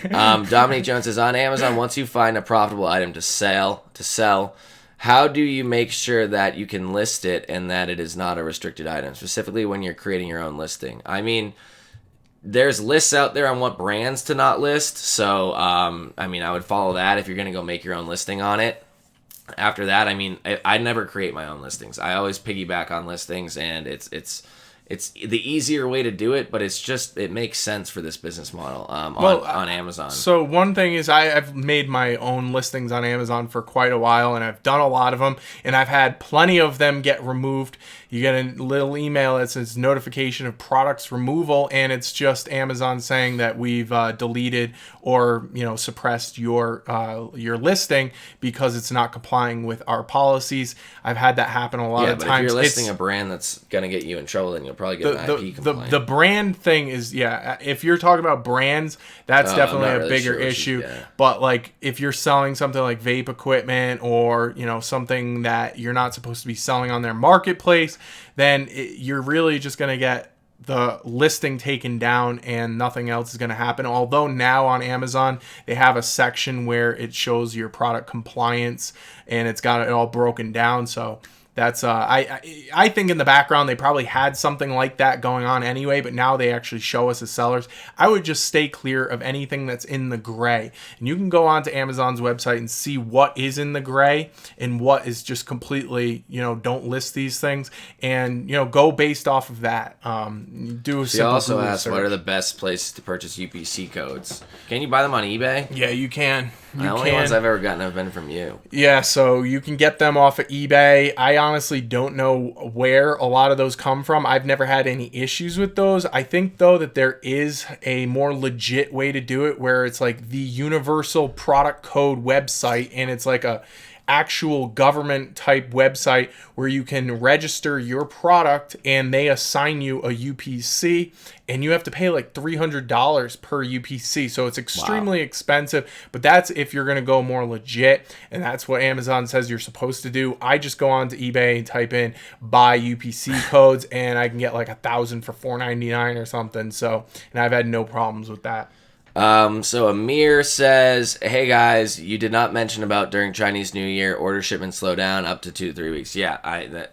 Dominique Jones says, on Amazon, once you find a profitable item to sell, how do you make sure that you can list it and that it is not a restricted item, specifically when you're creating your own listing? I mean, there's lists out there on what brands to not list. So, I mean, I would follow that if you're going to go make your own listing on it. After that, I mean, I never create my own listings. I always piggyback on listings, and it's the easier way to do it, but it makes sense for this business model on Amazon. So one thing is I've made my own listings on Amazon for quite a while, and I've done a lot of them, and I've had plenty of them get removed. You get a little email that says notification of products removal, and it's just Amazon saying that we've deleted or suppressed your listing because it's not complying with our policies. I've had that happen a lot of times. If you're listing a brand that's gonna get you in trouble, then you'll probably get an IP complaint. The brand thing is, if you're talking about brands, that's definitely a bigger issue. But like if you're selling something like vape equipment or something that you're not supposed to be selling on their marketplace, then you're really just going to get the listing taken down and nothing else is going to happen. Although now on Amazon, they have a section where it shows your product compliance and it's got it all broken down. So that's I think in the background they probably had something like that going on anyway, but now they actually show us as sellers. I would just stay clear of anything that's in the gray. And you can go onto Amazon's website and see what is in the gray and what is just completely, don't list these things, and go based off of that. Do a She simple also Google asked search. what are the best places to purchase UPC codes. Can you buy them on eBay? Yeah, you can. The only ones I've ever gotten have been from you. Yeah, so you can get them off of eBay. I honestly don't know where a lot of those come from. I've never had any issues with those. I think, though, that there is a more legit way to do it where it's like the universal product code website, and it's like a actual government type website where you can register your product and they assign you a UPC, and you have to pay like $300 per UPC. So it's extremely expensive, but that's if you're going to go more legit, and that's what Amazon says you're supposed to do. I just go on to eBay and type in buy UPC codes, and I can get like 1,000 for $4.99 or something. So, and I've had no problems with that. So Amir says, hey guys, you did not mention about during Chinese New Year order shipments slow down up to 2 to 3 weeks. Yeah,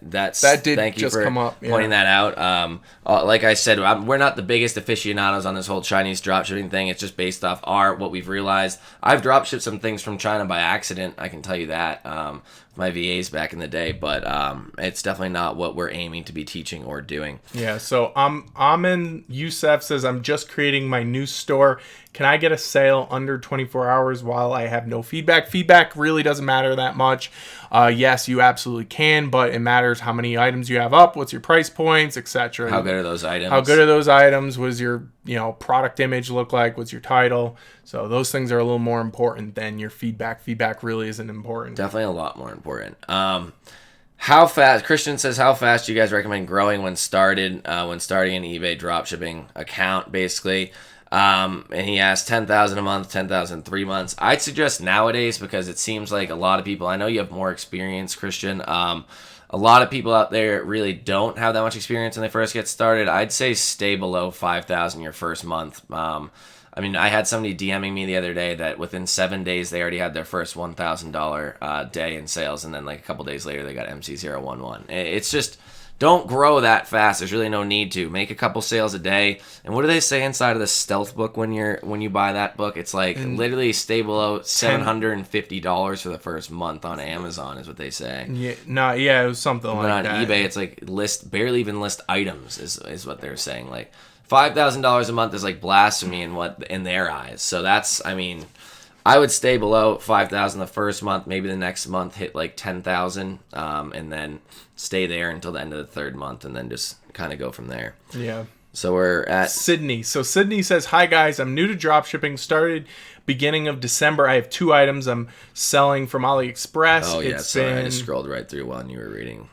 that did thank you just for come up, pointing that out. Like I said, we're not the biggest aficionados on this whole Chinese dropshipping thing. It's just based off what we've realized. I've dropshipped some things from China by accident, I can tell you that. My VAs back in the day, but it's definitely not what we're aiming to be teaching or doing. Yeah, so Amin Youssef says, I'm just creating my new store. Can I get a sale under 24 hours while I have no feedback? Feedback really doesn't matter that much. Yes, you absolutely can, but it matters how many items you have up, what's your price points, etc. How good are those items? How good are those items? What does your product image look like? What's your title? So those things are a little more important than your feedback. Feedback really isn't important. Definitely a lot more important. How fast? Christian says, how fast do you guys recommend growing when starting an eBay dropshipping account, basically? And he asked 10,000 a month, 10,000 3 months. I'd suggest nowadays, because it seems like a lot of people, I know you have more experience, Christian. A lot of people out there really don't have that much experience when they first get started. I'd say stay below 5,000 your first month. I mean, I had somebody DMing me the other day that within 7 days they already had their first $1,000 day in sales, and then like a couple days later they got MC011. It's just, don't grow that fast. There's really no need to. Make a couple sales a day. And what do they say inside of the stealth book when you buy that book? It's like literally stay below $750 for the first month on Amazon is what they say. Yeah, it was something like that. But on eBay, it's like barely even list items is what they're saying. Like $5,000 a month is like blasphemy in their eyes. So that's, I mean, I would stay below 5,000 the first month. Maybe the next month hit like 10,000, and then stay there until the end of the third month, and then just kind of go from there. Yeah. So we're at Sydney. So Sydney says, hi guys, I'm new to dropshipping. Started beginning of December. I have 2 items I'm selling from AliExpress. Oh yeah, sorry, I just scrolled right through one you were reading.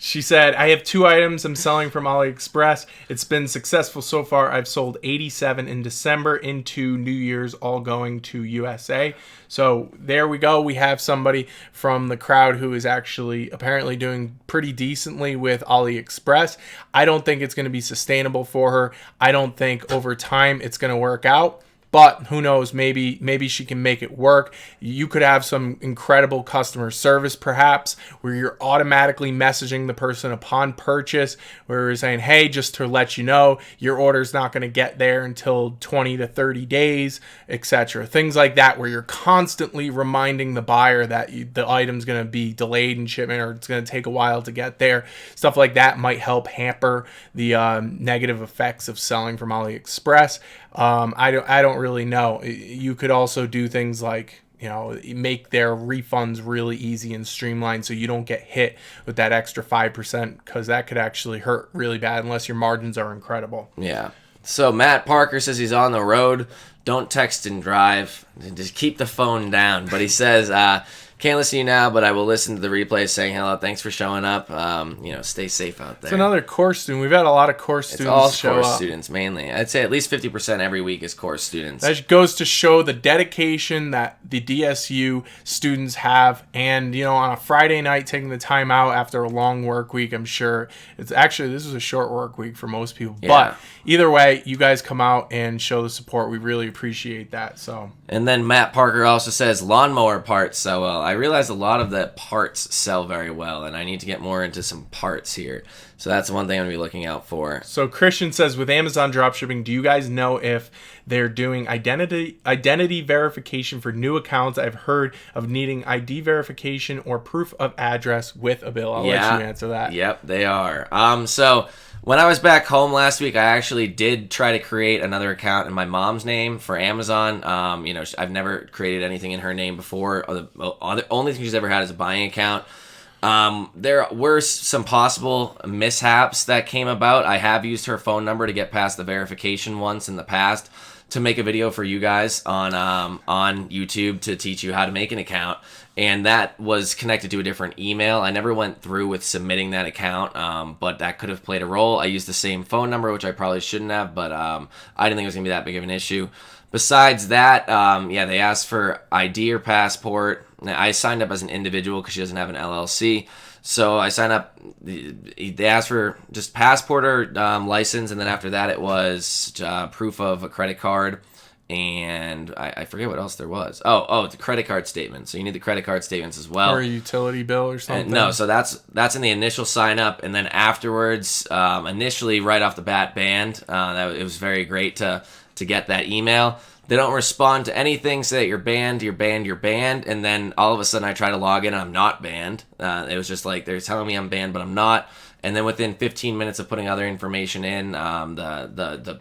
She said, I have 2 items I'm selling from AliExpress. It's been successful so far. I've sold 87 in December into New Year's, all going to USA. So there we go. We have somebody from the crowd who is actually apparently doing pretty decently with AliExpress. I don't think it's going to be sustainable for her. I don't think over time it's going to work out. But who knows? Maybe she can make it work. You could have some incredible customer service, perhaps, where you're automatically messaging the person upon purchase, where you're saying, "Hey, just to let you know, your order's not going to get there until 20 to 30 days, etc." Things like that, where you're constantly reminding the buyer that the item's going to be delayed in shipment, or it's going to take a while to get there. Stuff like that might help hamper the negative effects of selling from AliExpress. I don't really know. You could also do things like, make their refunds really easy and streamlined, so you don't get hit with that extra 5%, because that could actually hurt really bad unless your margins are incredible. Yeah. So Matt Parker says he's on the road. Don't text and drive. Just keep the phone down. But he says, can't listen to you now, but I will listen to the replay saying hello. Thanks for showing up. Stay safe out there. It's another course student. We've had a lot of course students show up. It's all course students, mainly. I'd say at least 50% every week is course students. That goes to show the dedication that the DSU students have. And, on a Friday night, taking the time out after a long work week, I'm sure this is a short work week for most people. Yeah. But either way, you guys come out and show the support. We really appreciate that. So. And then Matt Parker also says lawnmower parts sell well. I realize a lot of the parts sell very well, and I need to get more into some parts here. So that's one thing I'm going to be looking out for. So Christian says, with Amazon dropshipping, do you guys know if they're doing identity verification for new accounts? I've heard of needing ID verification or proof of address with a bill. I'll let you answer that. Yep, they are. So when I was back home last week, I actually did try to create another account in my mom's name for Amazon. I've never created anything in her name before. The only thing she's ever had is a buying account. There were some possible mishaps that came about. I have used her phone number to get past the verification once in the past to make a video for you guys on YouTube to teach you how to make an account. And that was connected to a different email. I never went through with submitting that account, but that could have played a role. I used the same phone number, which I probably shouldn't have, but I didn't think it was going to be that big of an issue. Besides that, they asked for ID or passport. I signed up as an individual because she doesn't have an LLC. So I signed up. They asked for just passport or license, and then after that it was proof of a credit card. And I forget what else there was. Oh, the credit card statement. So you need the credit card statements as well. Or a utility bill or something. No, so that's in the initial sign up, and then afterwards, initially right off the bat, banned. It was very great to get that email. They don't respond to anything, say that you're banned, and then all of a sudden I try to log in and I'm not banned. It was just like they're telling me I'm banned, but I'm not. And then within 15 minutes of putting other information in, the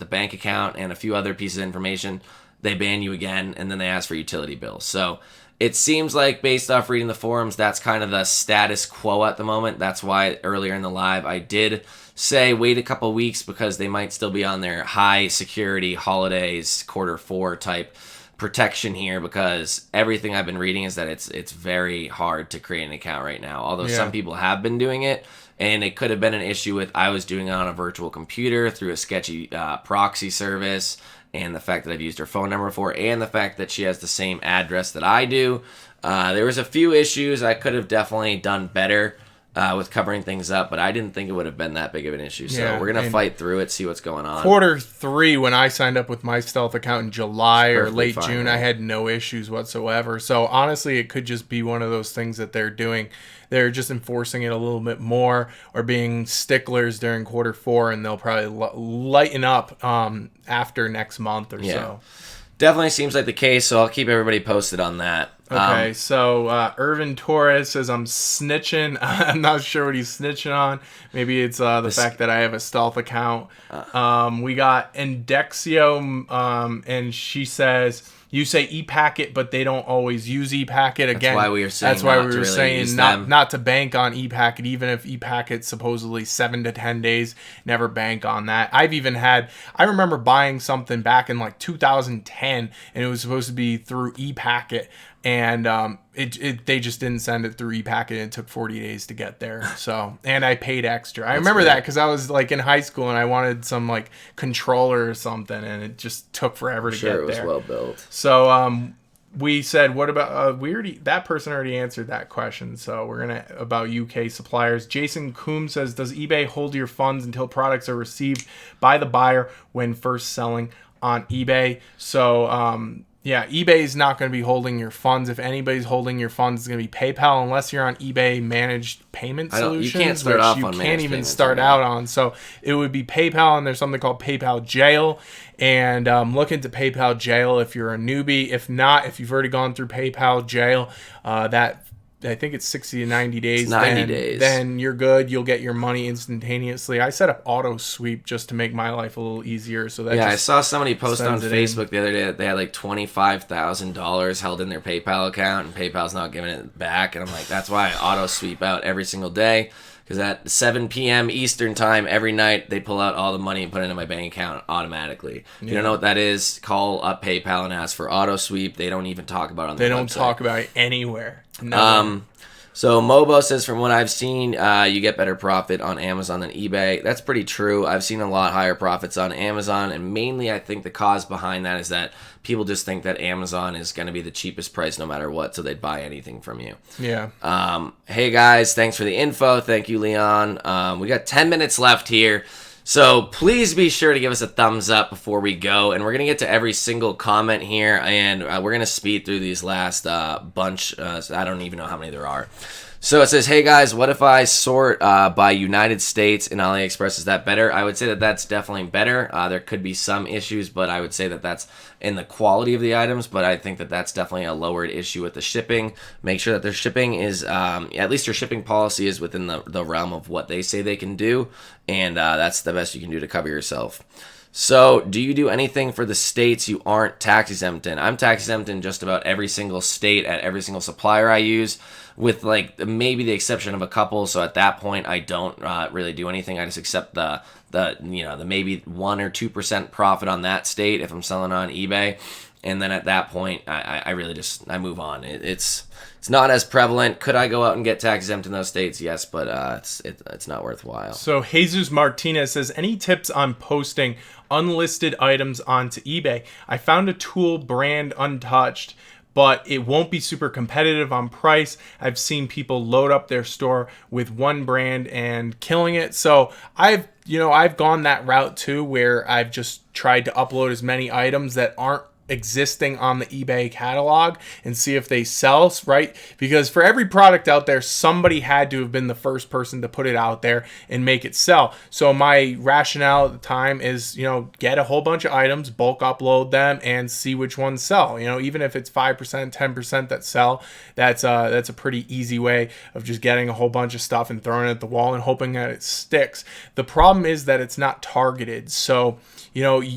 bank account and a few other pieces of information, they ban you again, and then they ask for utility bills. So it seems like, based off reading the forums, that's kind of the status quo at the moment. That's why earlier in the live I did say wait a couple weeks, because they might still be on their high security holidays Q4 type protection here, because everything I've been reading is that it's very hard to create an account right now, although some people have been doing it. And it could have been an issue with I was doing it on a virtual computer through a sketchy proxy service, and the fact that I've used her phone number for, and the fact that she has the same address that I do. There was a few issues. I could have definitely done better with covering things up, but I didn't think it would have been that big of an issue. So we're going to fight through it, see what's going on. Q3, when I signed up with my Stealth account in July or late June, I had no issues whatsoever. So honestly, it could just be one of those things that they're doing. They're just enforcing it a little bit more, or being sticklers during Q4, and they'll probably lighten up after next month or so. Definitely seems like the case, so I'll keep everybody posted on that. Okay, so Irvin Torres says, I'm snitching. I'm not sure what he's snitching on. Maybe it's the fact that I have a Stealth account. We got Indexio, and she says, you say ePacket, but they don't always use ePacket. Again, that's why we were saying not to bank on ePacket, even if ePacket's supposedly 7 to 10 days. Never bank on that. I remember buying something back in like 2010, and it was supposed to be through ePacket, and they just didn't send it through ePacket, and it took 40 days to get there. So, and I paid extra. I remember that because I was like in high school and I wanted some like controller or something, and it just took forever to get there. It was well built. So we said, what about that person already answered that question. So we're gonna about UK suppliers. Jason Coombs says, does eBay hold your funds until products are received by the buyer when first selling on eBay. So yeah, eBay is not going to be holding your funds. If anybody's holding your funds, it's going to be PayPal, unless you're on eBay managed payment solutions, you can't start off on you can't managed even payments start on out on. So it would be PayPal, and there's something called PayPal Jail. And look into PayPal Jail if you're a newbie. If not, if you've already gone through PayPal Jail, that I think it's 60 to 90 days. It's 90 days. Then you're good. You'll get your money instantaneously. I set up auto sweep just to make my life a little easier. So that I saw somebody post on Facebook in. the other day that they had like $25,000 held in their PayPal account, and PayPal's not giving it back. And I'm like, that's why I auto sweep out every single day. Because at 7 p.m. Eastern time every night, they pull out all the money and put it into my bank account automatically. If you don't know what that is, call up PayPal and ask for auto sweep. They don't even talk about it on the website. They don't talk about it anywhere. No. So Mobo says, from what I've seen, you get better profit on Amazon than eBay. That's pretty true. I've seen a lot higher profits on Amazon, and mainly I think the cause behind that is that people just think that Amazon is going to be the cheapest price no matter what, so they'd buy anything from you. Yeah. Hey guys, thanks for the info. Thank you, Leon. We got 10 minutes left here. So please be sure to give us a thumbs up before we go. And we're going to get to every single comment here. And we're going to speed through these last bunch. So I don't even know how many there are. So it says, hey guys, what if I sort by United States in AliExpress? Is that better? I would say that that's definitely better. There could be some issues, but I would say that that's in the quality of the items. But I think that that's definitely a lowered issue with the shipping. Make sure that their shipping is, at least your shipping policy is within the realm of what they say they can do. And that's the best you can do to cover yourself. So, do you do anything for the states you aren't tax exempt in? I'm tax exempt in just about every single state at every single supplier I use, with like maybe the exception of a couple. So at that point, I don't really do anything. I just accept the maybe 1 or 2% profit on that state if I'm selling on eBay, and then at that point, I really just move on. It's not as prevalent. Could I go out and get tax exempt in those states? Yes, but it's not worthwhile. So Jesus Martinez says, any tips on posting unlisted items onto eBay? I found a tool brand untouched, but it won't be super competitive on price. I've seen people load up their store with one brand and killing it. So I've gone that route too, where I've just tried to upload as many items that aren't existing on the eBay catalog and see if they sell, right? Because for every product out there, somebody had to have been the first person to put it out there and make it sell. So my rationale at the time is, get a whole bunch of items, bulk upload them, and see which ones sell. Even if it's 5%, 10% that sell, that's a pretty easy way of just getting a whole bunch of stuff and throwing it at the wall and hoping that it sticks. The problem is that it's not targeted. So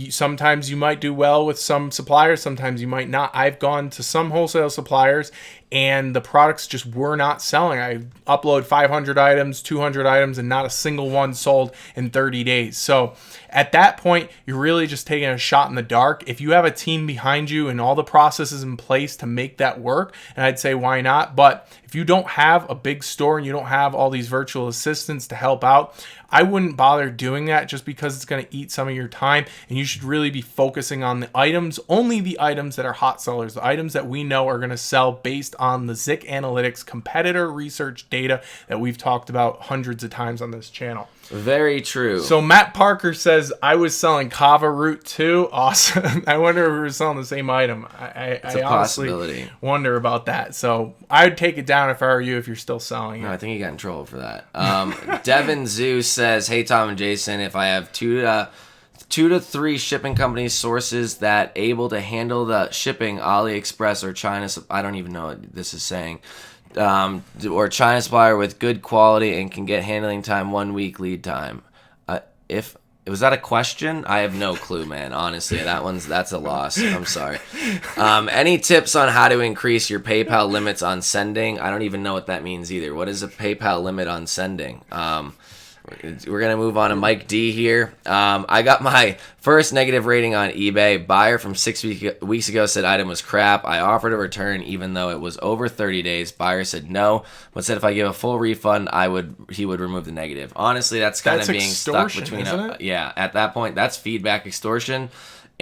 sometimes you might do well with some suppliers, sometimes you might not. I've gone to some wholesale suppliers and the products just were not selling. I upload 500 items, 200 items, and not a single one sold in 30 days. So at that point, you're really just taking a shot in the dark. If you have a team behind you and all the processes in place to make that work, and I'd say why not? But if you don't have a big store and you don't have all these virtual assistants to help out, I wouldn't bother doing that just because it's going to eat some of your time, and you should really be focusing on the items, only the items that are hot sellers, the items that we know are going to sell based on the Zik Analytics competitor research data that we've talked about hundreds of times on this channel. Very true. So Matt Parker says, I was selling kava root too. Awesome. I wonder if we were selling the same item. It's a possibility. Wonder about that. So I would take it down if I were you, if you're still selling it. No, I think you got in trouble for that. Devin Zeus says, hey, Tom and Jason, if I have two to three shipping companies sources that able to handle the shipping, AliExpress or China, I don't even know what this is saying, or China supplier with good quality and can get handling time 1 week lead time. Was that a question? I have no clue, man. Honestly, that's a loss. I'm sorry. Any tips on how to increase your PayPal limits on sending? I don't even know what that means either. What is a PayPal limit on sending? We're going to move on to Mike D here. I got my first negative rating on eBay. Buyer from 6 weeks ago said item was crap. I offered a return even though it was over 30 days. Buyer said no, but said if I give a full refund, he would remove the negative. Honestly, that's kind of being stuck between isn't it? Yeah, at that point, that's feedback extortion.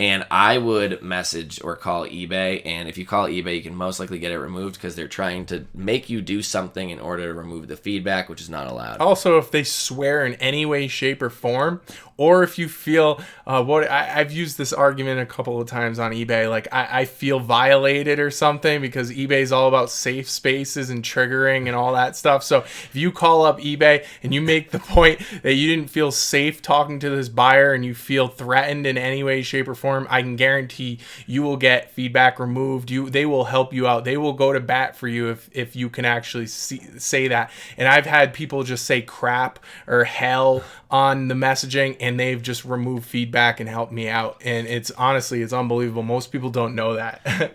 And I would message or call eBay, and if you call eBay, you can most likely get it removed because they're trying to make you do something in order to remove the feedback, which is not allowed. Also, if they swear in any way, shape, or form, or if you feel I've used this argument a couple of times on eBay, like I feel violated or something, because eBay is all about safe spaces and triggering and all that stuff. So if you call up eBay and you make the point that you didn't feel safe talking to this buyer and you feel threatened in any way, shape, or form, I can guarantee you will get feedback removed. They will help you out. They will go to bat for you if you can actually say that. And I've had people just say crap or hell on the messaging, and they've just removed feedback and helped me out. And it's unbelievable. Most people don't know that.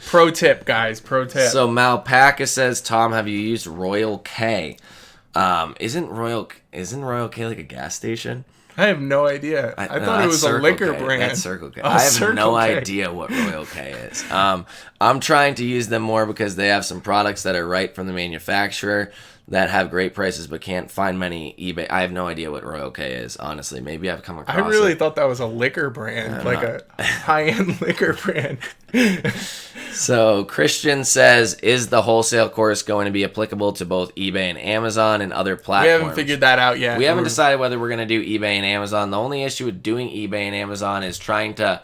Pro tip, guys. Pro tip. So Malpaca says, Tom, have you used Royal K? Isn't Royal K like a gas station? I have no idea. I thought it was a liquor brand. That's Circle K. I have no idea what Royal K is. I'm trying to use them more because they have some products that are right from the manufacturer that have great prices but can't find many eBay. I have no idea what Royal K is, honestly. Maybe I've come across it. I really thought that was a liquor brand, like a high-end liquor brand. So Christian says, is the wholesale course going to be applicable to both eBay and Amazon and other platforms? We haven't figured that out yet. We haven't decided whether we're going to do eBay and Amazon. The only issue with doing eBay and Amazon is trying to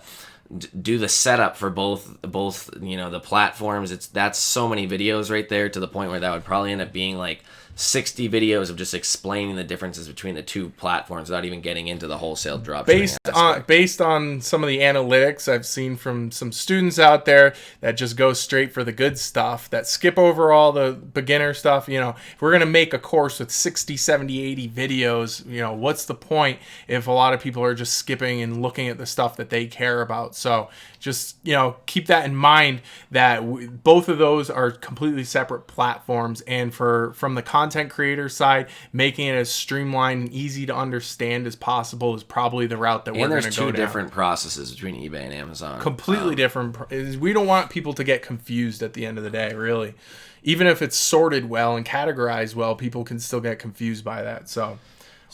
do the setup for both the platforms. That's so many videos right there, to the point where that would probably end up being like 60 videos of just explaining the differences between the two platforms without even getting into the wholesale dropshipping. Based on some of the analytics I've seen from some students out there that just go straight for the good stuff, that skip over all the beginner stuff. If we're going to make a course with 60, 70, 80 videos, what's the point if a lot of people are just skipping and looking at the stuff that they care about? So just, keep that in mind, that both of those are completely separate platforms. And from the content creator side, making it as streamlined and easy to understand as possible is probably the route that we're going to go down. And there's two different processes between eBay and Amazon. Completely different. We don't want people to get confused at the end of the day, really. Even if it's sorted well and categorized well, people can still get confused by that. So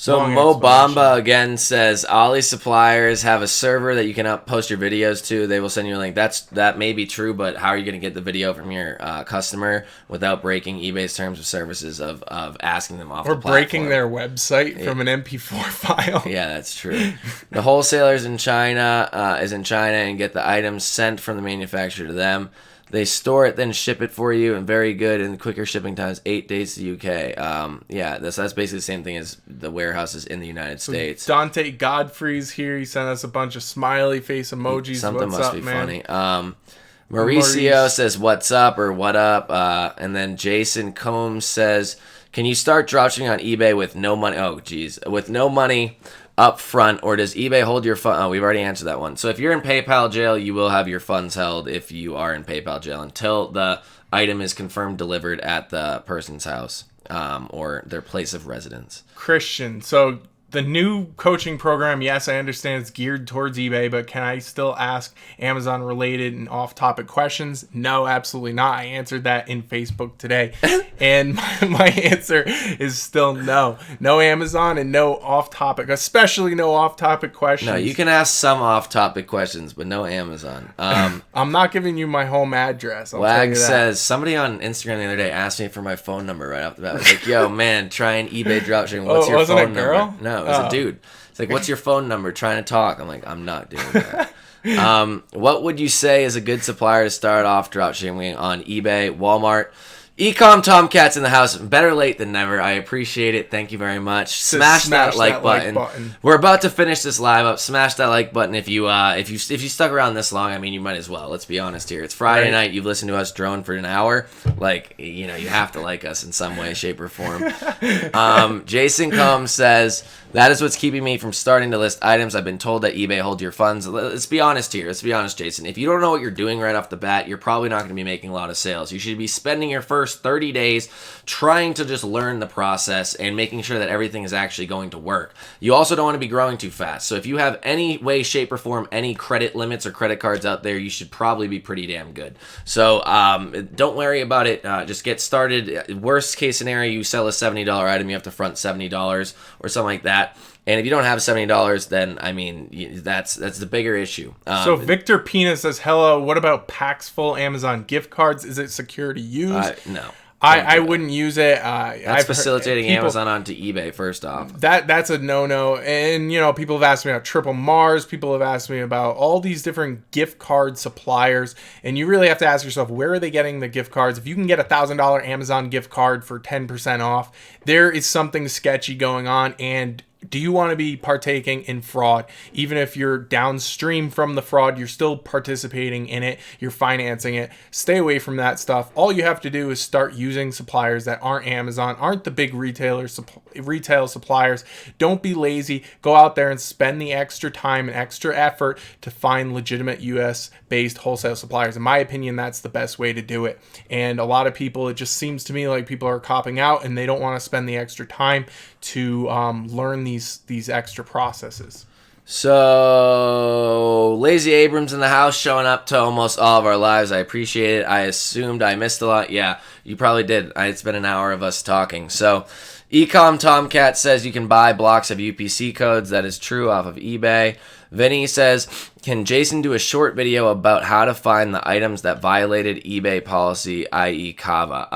Mo Bamba again says, Ali suppliers have a server that you can post your videos to. They will send you a link. That may be true, but how are you going to get the video from your customer without breaking eBay's terms of services of asking them off the platform? Or breaking their website from an MP4 file. Yeah, that's true. The wholesalers in China and get the items sent from the manufacturer to them. They store it, then ship it for you, and very good and quicker shipping times, 8 days to the UK. That's basically the same thing as the warehouses in the United States. Dante Godfrey's here. He sent us a bunch of smiley face emojis. Something must be funny. Mauricio says, what's up or what up? And then Jason Combs says, can you start dropshipping on eBay with no money? Oh, geez. With no money up front, or does eBay hold your funds? Oh, we've already answered that one. So if you're in PayPal jail, you will have your funds held if you are in PayPal jail until the item is confirmed delivered at the person's house or their place of residence. Christian, so the new coaching program, yes, I understand it's geared towards eBay, but can I still ask Amazon related and off-topic questions? No, absolutely not. I answered that in Facebook today. And my answer is still no. No Amazon and no off-topic, especially no off-topic questions. No, you can ask some off-topic questions, but no Amazon. I'm not giving you my home address. Wag says, somebody on Instagram the other day asked me for my phone number right off the bat. I was like, yo, man, trying eBay dropshipping. What's your phone number? Girl? No. It was a dude. It's like, what's your phone number? Trying to talk. I'm like, I'm not doing that. What would you say is a good supplier to start off dropshipping on eBay, Walmart? eCom Tomcats in the house. Better late than never. I appreciate it. Thank you very much. Smash that like button. We're about to finish this live up. Smash that like button if you stuck around this long. I mean, you might as well. Let's be honest here. It's Friday night. You've listened to us drone for an hour. Like, you have to like us in some way, shape, or form. Jason Combs says, that is what's keeping me from starting to list items. I've been told that eBay holds your funds. Let's be honest here. Let's be honest, Jason. If you don't know what you're doing right off the bat, you're probably not going to be making a lot of sales. You should be spending your first 30 days trying to just learn the process and making sure that everything is actually going to work. You also don't want to be growing too fast. So if you have any way, shape, or form, any credit limits or credit cards out there, you should probably be pretty damn good. So don't worry about it. Just get started. Worst case scenario, you sell a $70 item, you have to front $70 or something like that. And if you don't have $70, then I mean that's the bigger issue. So Victor Pina says, "Hello. What about packs full Amazon gift cards? Is it secure to use?" No. I wouldn't use it. That's facilitating Amazon onto eBay, first off. That's a no-no. And, people have asked me about Triple Mars. People have asked me about all these different gift card suppliers. And you really have to ask yourself, where are they getting the gift cards? If you can get a $1,000 Amazon gift card for 10% off, there is something sketchy going on. And do you want to be partaking in fraud? Even if you're downstream from the fraud, you're still participating in it. You're financing it. Stay away from that stuff. All you have to do is start using suppliers that aren't Amazon, aren't the big retail suppliers. Don't be lazy. Go out there and spend the extra time and extra effort to find legitimate US-based wholesale suppliers. In my opinion, that's the best way to do it. And a lot of people, it just seems to me like people are copping out and they don't want to spend the extra time to learn these extra processes. So, Lazy Abrams in the house, showing up to almost all of our lives. I appreciate it. I assumed I missed a lot. Yeah, you probably did. It's been an hour of us talking. So, eCom Tomcat says you can buy blocks of UPC codes. That is true, off of eBay. Vinny says, can Jason do a short video about how to find the items that violated eBay policy, i.e. Kava?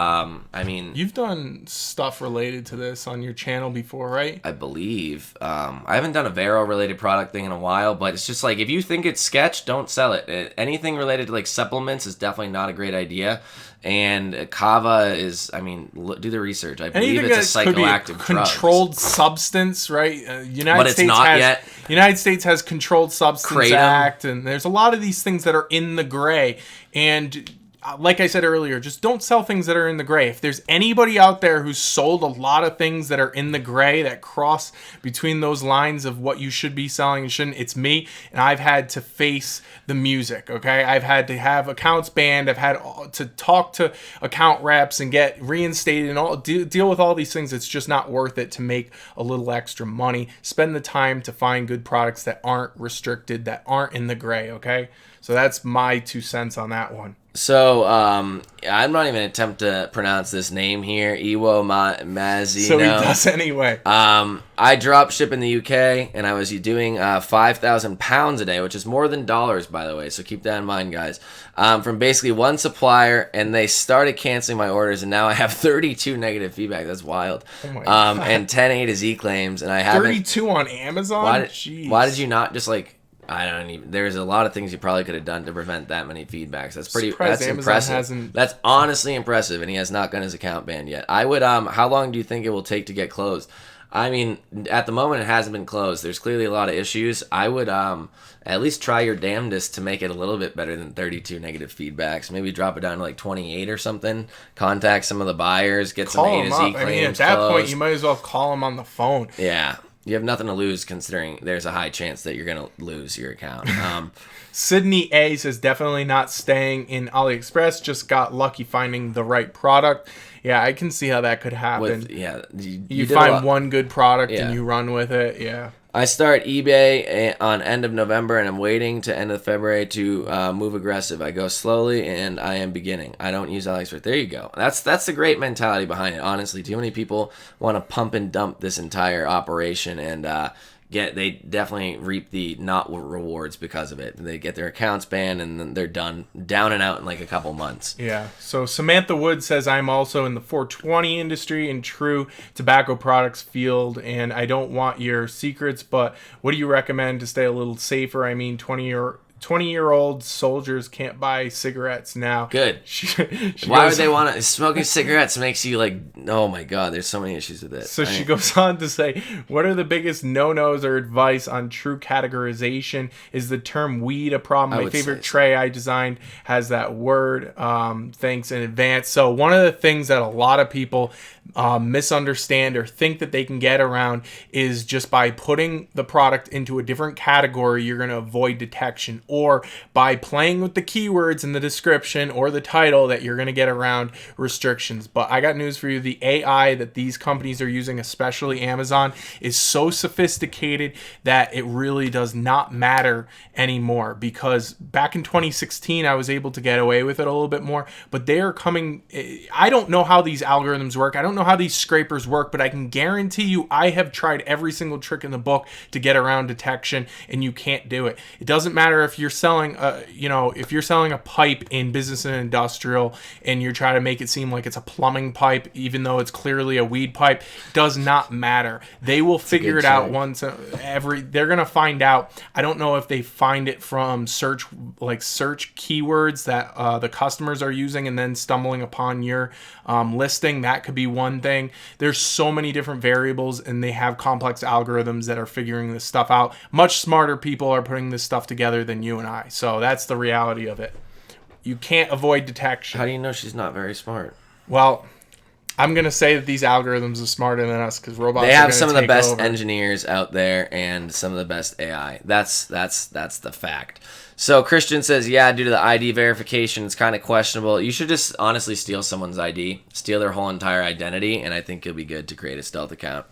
I mean... You've done stuff related to this on your channel before, right? I believe. I haven't done a Vero-related product thing in a while, but it's just like, if you think it's sketch, don't sell it. Anything related to like supplements is definitely not a great idea. And Kava is, I mean, do the research. I believe it's a psychoactive drug. Controlled substance, right? United States has Controlled Substance Act, and there's a lot of these things that are in the gray. And like I said earlier, just don't sell things that are in the gray. If there's anybody out there who's sold a lot of things that are in the gray, that cross between those lines of what you should be selling and shouldn't, it's me. And I've had to face the music, okay? I've had to have accounts banned. I've had to talk to account reps and get reinstated and deal with all these things. It's just not worth it to make a little extra money. Spend the time to find good products that aren't restricted, that aren't in the gray, okay? So that's my 2 cents on that one. So, I'm not even attempt to pronounce this name here. Iwo Mazino. So he does anyway. I drop ship in the UK, and I was doing 5,000 pounds a day, which is more than dollars, by the way. So keep that in mind, guys. From basically one supplier, and they started canceling my orders, and now I have 32 negative feedback. That's wild. Oh my God. And 10 A to Z claims, and I haven't. 32 on Amazon? Why did you not just like... I don't even. There's a lot of things you probably could have done to prevent that many feedbacks. That's impressive. That's honestly impressive, and he has not gotten his account banned yet. I would. How long do you think it will take to get closed? I mean, at the moment, it hasn't been closed. There's clearly a lot of issues. I would at least try your damnedest to make it a little bit better than 32 negative feedbacks. Maybe drop it down to like 28 or something. Contact some of the buyers. Get some A to Z claims. I mean, at that point, you might as well call them on the phone. Yeah. You have nothing to lose, considering there's a high chance that you're going to lose your account. Sydney A says, definitely not staying in AliExpress. Just got lucky finding the right product. Yeah, I can see how that could happen. You find one good product and you run with it. Yeah. I start eBay on end of November, and I'm waiting to end of February to move aggressive. I go slowly, and I am beginning. I don't use AliExpress. There you go. That's the great mentality behind it. Honestly, too many people want to pump and dump this entire operation, and they definitely reap the not rewards because of it. They get their accounts banned, and then they're down and out in like a couple months. Yeah. So Samantha Wood says, I'm also in the 420 industry and true tobacco products field, and I don't want your secrets, but what do you recommend to stay a little safer? I mean, 20-year-old soldiers can't buy cigarettes now. Good. Why would they want to? Smoking cigarettes makes you like, oh my God, there's so many issues with it. So she goes on to say, what are the biggest no-nos or advice on true categorization? Is the term weed a problem? My favorite tray I designed has that word. Thanks in advance. So one of the things that a lot of people misunderstand or think that they can get around is just by putting the product into a different category, you're going to avoid detection, or by playing with the keywords in the description or the title that you're going to get around restrictions. But I got news for you. The AI that these companies are using, especially Amazon, is so sophisticated that it really does not matter anymore, because back in 2016 I was able to get away with it a little bit more, but they are coming. I don't know how these algorithms work. I don't don't know how these scrapers work, but I can guarantee you I have tried every single trick in the book to get around detection, and you can't do it. It doesn't matter if you're selling if you're selling a pipe in business and industrial and you're trying to make it seem like it's a plumbing pipe even though it's clearly a weed pipe. Does not matter. They will figure it out once they're going to find out. I don't know if they find it from search keywords that the customers are using and then stumbling upon your listing. That could be one thing. There's so many different variables, and they have complex algorithms that are figuring this stuff out. Much smarter people are putting this stuff together than you and I. So that's the reality of it. You can't avoid detection. How do you know she's not very smart? Well, I'm going to say that these algorithms are smarter than us because robots They are have some of the best over. engineers out there and some of the best AI. That's the fact. So Christian says, yeah, due to the ID verification, it's kind of questionable. You should just honestly steal someone's ID, steal their whole entire identity, and I think you'll be good to create a stealth account.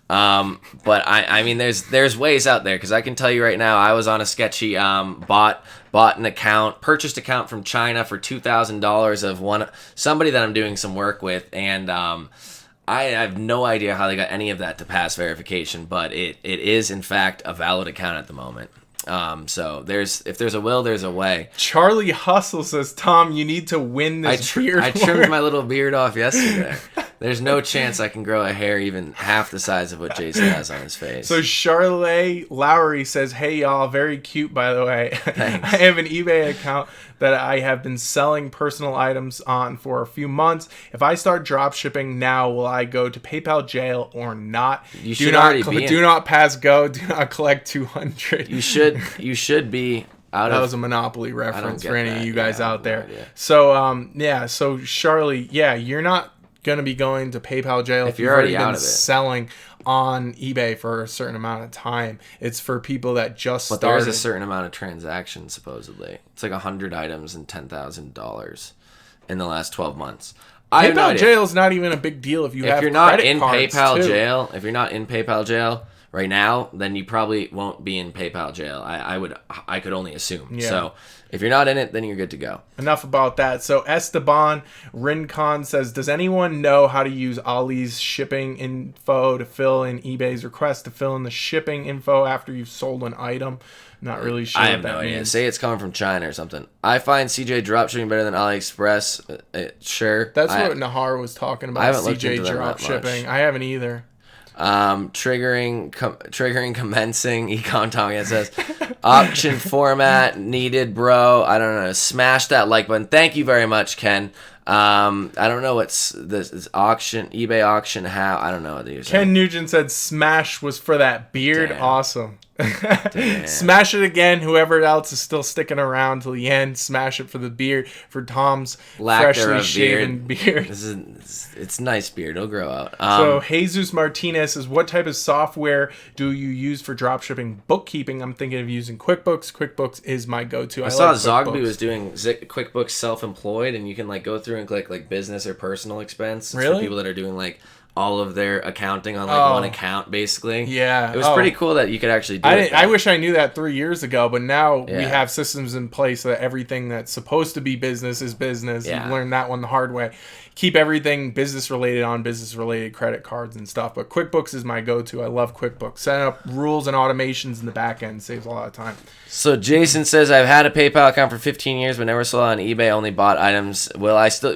But I mean, there's ways out there, because I can tell you right now, I was on a sketchy bought an account, purchased account from China for $2,000 of somebody that I'm doing some work with, and I have no idea how they got any of that to pass verification, but it is in fact a valid account at the moment. So if there's a will, there's a way. Charlie Hustle says, Tom, you need to win this beard. I trimmed my little beard off yesterday. There's no chance I can grow a hair even half the size of what Jason has on his face. So Charlotte Lowry says, hey y'all, very cute by the way. Thanks. I have an eBay account that I have been selling personal items on for a few months. If I start drop shipping now, will I go to PayPal jail or not? You should already be. Do not pass go. Do not collect 200. You should be out of. That was a Monopoly reference for any of you guys out there. No idea. So so Charlie, you're not going to be going to PayPal jail if you're already out been of it. selling on eBay for a certain amount of time. It's for people that just But started. there's a certain amount of transactions, supposedly. It's like 100 items and $10,000 in the last 12 months. I have no PayPal idea. jail is not even a big deal if you have If you're not credit in cards, PayPal too. jail, if you're not in PayPal jail right now, then you probably won't be in PayPal jail. I could only assume. Yeah. So if you're not in it, then you're good to go. Enough about that. So Esteban Rincon says, does anyone know how to use Ali's shipping info to fill in eBay's request to fill in the shipping info after you've sold an item? Not really sure I what have that no idea. means. Say it's coming from China or something. I find CJ Dropshipping better than AliExpress. Sure. That's what Nahar was talking about. I haven't looked CJ into them that Dropshipping. much. I haven't either. Triggering commencing eCom Tommy. It says auction format needed, bro. I don't know. Smash that like button. Thank you very much, Ken. I don't know what's this is auction, eBay auction. How I don't know what these. Ken Nugent said smash was for that beard. Damn. Awesome. Smash it again. Whoever else is still sticking around till the end, smash it for the beard, for Tom's Lack freshly thereof shaven beard. It's nice beard. It'll grow out. So Jesus Martinez says, what type of software do you use for dropshipping bookkeeping? I'm thinking of using QuickBooks. QuickBooks is my go-to. I saw like Zogby QuickBooks. was doing QuickBooks self-employed, and you can like go through and click like business or personal expense. It's Really? for people that are doing like all of their accounting on like one account, basically. Yeah. It was pretty cool that you could actually do it. I wish I knew that 3 years ago, but now we Yeah. have systems in place so that everything that's supposed to be business is business. Yeah. You learned that one the hard way. Keep everything business related on business related credit cards and stuff. But QuickBooks is my go-to. I love QuickBooks. Setting up rules and automations in the back end saves a lot of time. So Jason says, I've had a PayPal account for 15 years, but never sold on eBay, only bought items. Will I still...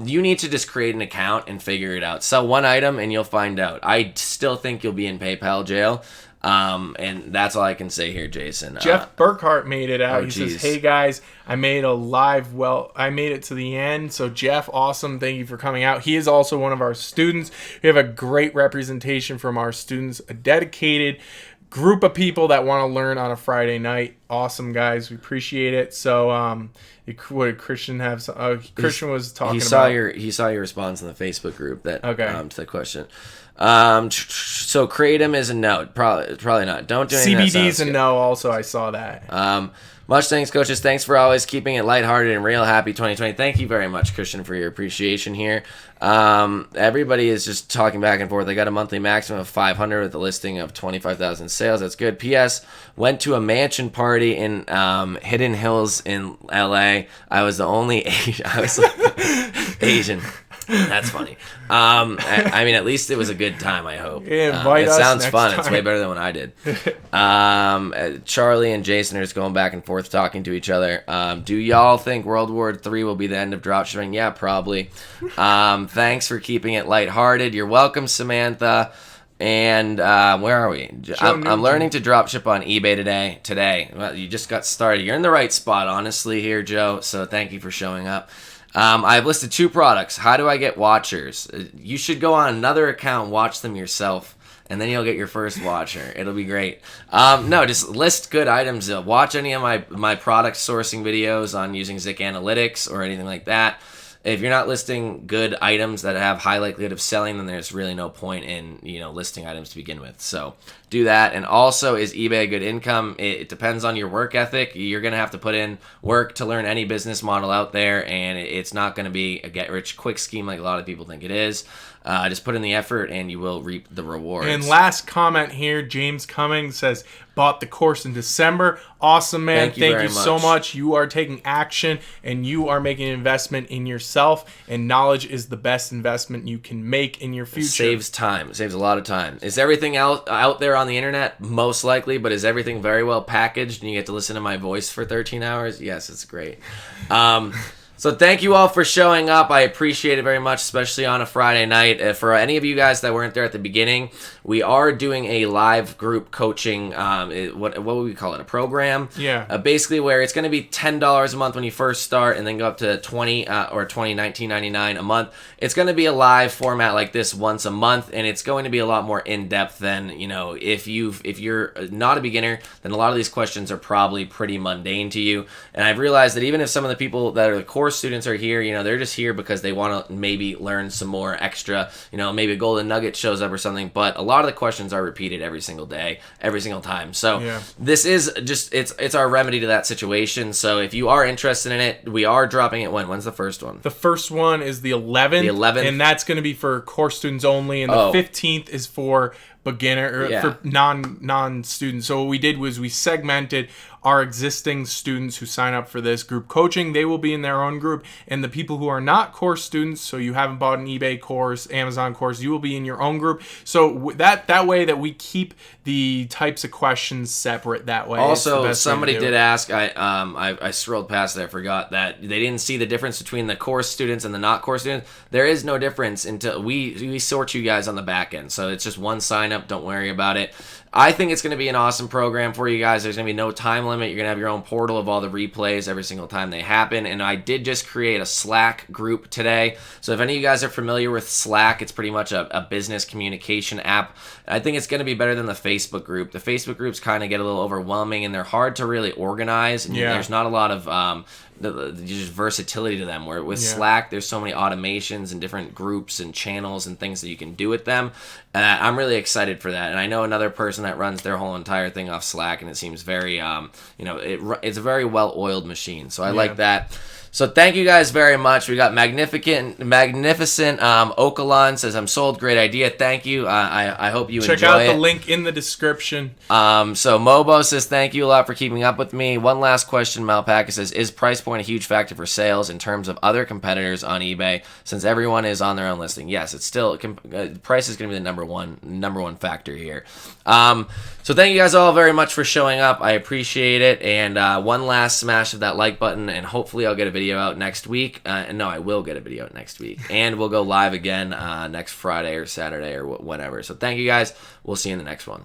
You need to just create an account and figure it out. Sell one item and you'll find out. I still think you'll be in PayPal jail. And that's all I can say here, Jason. Jeff Burkhart made it out. oh, He geez. says, hey guys, I made it to the end. So Jeff, awesome. Thank you for coming out. He is also one of our students. We have a great representation from our students, a dedicated group of people that want to learn on a Friday night. Awesome guys. We appreciate it. So, what did Christian have? Christian was talking about. He saw your response in the Facebook group that Okay. To the question. So Kratom is a no. Probably not. Don't do anything. CBD is a no. Also, I saw that. Much thanks, coaches. Thanks for always keeping it lighthearted and real. Happy 2020. Thank you very much, Christian, for your appreciation here. Everybody is just talking back and forth. They got a monthly maximum of 500 with a listing of 25,000 sales. That's good. P.S. Went to a mansion party in Hidden Hills in L.A. I was the only Asian. That's funny. I mean, at least it was a good time, I hope. Yeah, invite it us sounds next fun. time. It's way better than what I did. Charlie and Jason are just going back and forth talking to each other. Do y'all think World War III will be the end of dropshipping? Yeah, probably. Thanks for keeping it lighthearted. You're welcome, Samantha. And where are we? I'm learning to dropship on eBay today. Well, you just got started. You're in the right spot, honestly, here, Joe. So thank you for showing up. I've listed 2 products. How do I get watchers? You should go on another account and watch them yourself, and then you'll get your first watcher. It'll be great. No, just list good items. Watch any of my product sourcing videos on using Zik Analytics or anything like that. If you're not listing good items that have high likelihood of selling, then there's really no point in listing items to begin with. So do that. And also, is eBay a good income? It depends on your work ethic. You're going to have to put in work to learn any business model out there, and it's not going to be a get-rich-quick scheme like a lot of people think it is. Just put in the effort, and you will reap the rewards. And last comment here, James Cummings says, bought the course in December. Awesome, man. Thank you so much. You are taking action, and you are making an investment in yourself, and knowledge is the best investment you can make in your future. It saves time. It saves a lot of time. Is everything out there on the internet? Most likely, but is everything very well packaged, and you get to listen to my voice for 13 hours? Yes, it's great. So thank you all for showing up. I appreciate it very much, especially on a Friday night. For any of you guys that weren't there at the beginning, we are doing a live group coaching, what would we call it, a program? Yeah. Basically where it's going to be $10 a month when you first start and then go up to $19.99 a month. It's going to be a live format like this once a month, and it's going to be a lot more in-depth than, if you're not a beginner, then a lot of these questions are probably pretty mundane to you. And I've realized that even if some of the people that are the course students are here, they're just here because they want to maybe learn some more extra, maybe a golden nugget shows up or something, but a lot of the questions are repeated every single day, every single time. So This is just, it's our remedy to that situation. So if you are interested in it, we are dropping it when's the first one? The first one is the 11th. The 11th. And that's going to be for course students only, and the 15th is for beginner or for non-students. So what we did was we segmented our existing students who sign up for this group coaching. They will be in their own group, and the people who are not course students, so you haven't bought an eBay course, Amazon course, you will be in your own group. So that way that we keep the types of questions separate that way. Also, somebody did ask, I scrolled past it, I forgot that they didn't see the difference between the course students and the not course students. There is no difference until we sort you guys on the back end. So it's just one sign up, don't worry about it. I think it's going to be an awesome program for you guys. There's going to be no time limit. You're going to have your own portal of all the replays every single time they happen. And I did just create a Slack group today. So if any of you guys are familiar with Slack, it's pretty much a business communication app. I think it's going to be better than the Facebook group. The Facebook groups kind of get a little overwhelming, and they're hard to really organize. And there's not a lot of just versatility to them, where with Slack there's so many automations and different groups and channels and things that you can do with them. I'm really excited for that, and I know another person that runs their whole entire thing off Slack, and it seems very it's a very well-oiled machine, so I like that. So thank you guys very much. We got magnificent Okalon says, I'm sold. Great idea. Thank you. I hope you enjoy it. Check out the link in the description. So Mobo says, thank you a lot for keeping up with me. One last question. Malpaca says, is price point a huge factor for sales in terms of other competitors on eBay since everyone is on their own listing? Yes, it's still price is going to be the number one factor here. So thank you guys all very much for showing up. I appreciate it. And one last smash of that like button, and hopefully I'll get a video out next week. No, I will get a video out next week. And we'll go live again next Friday or Saturday or whenever. So thank you guys. We'll see you in the next one.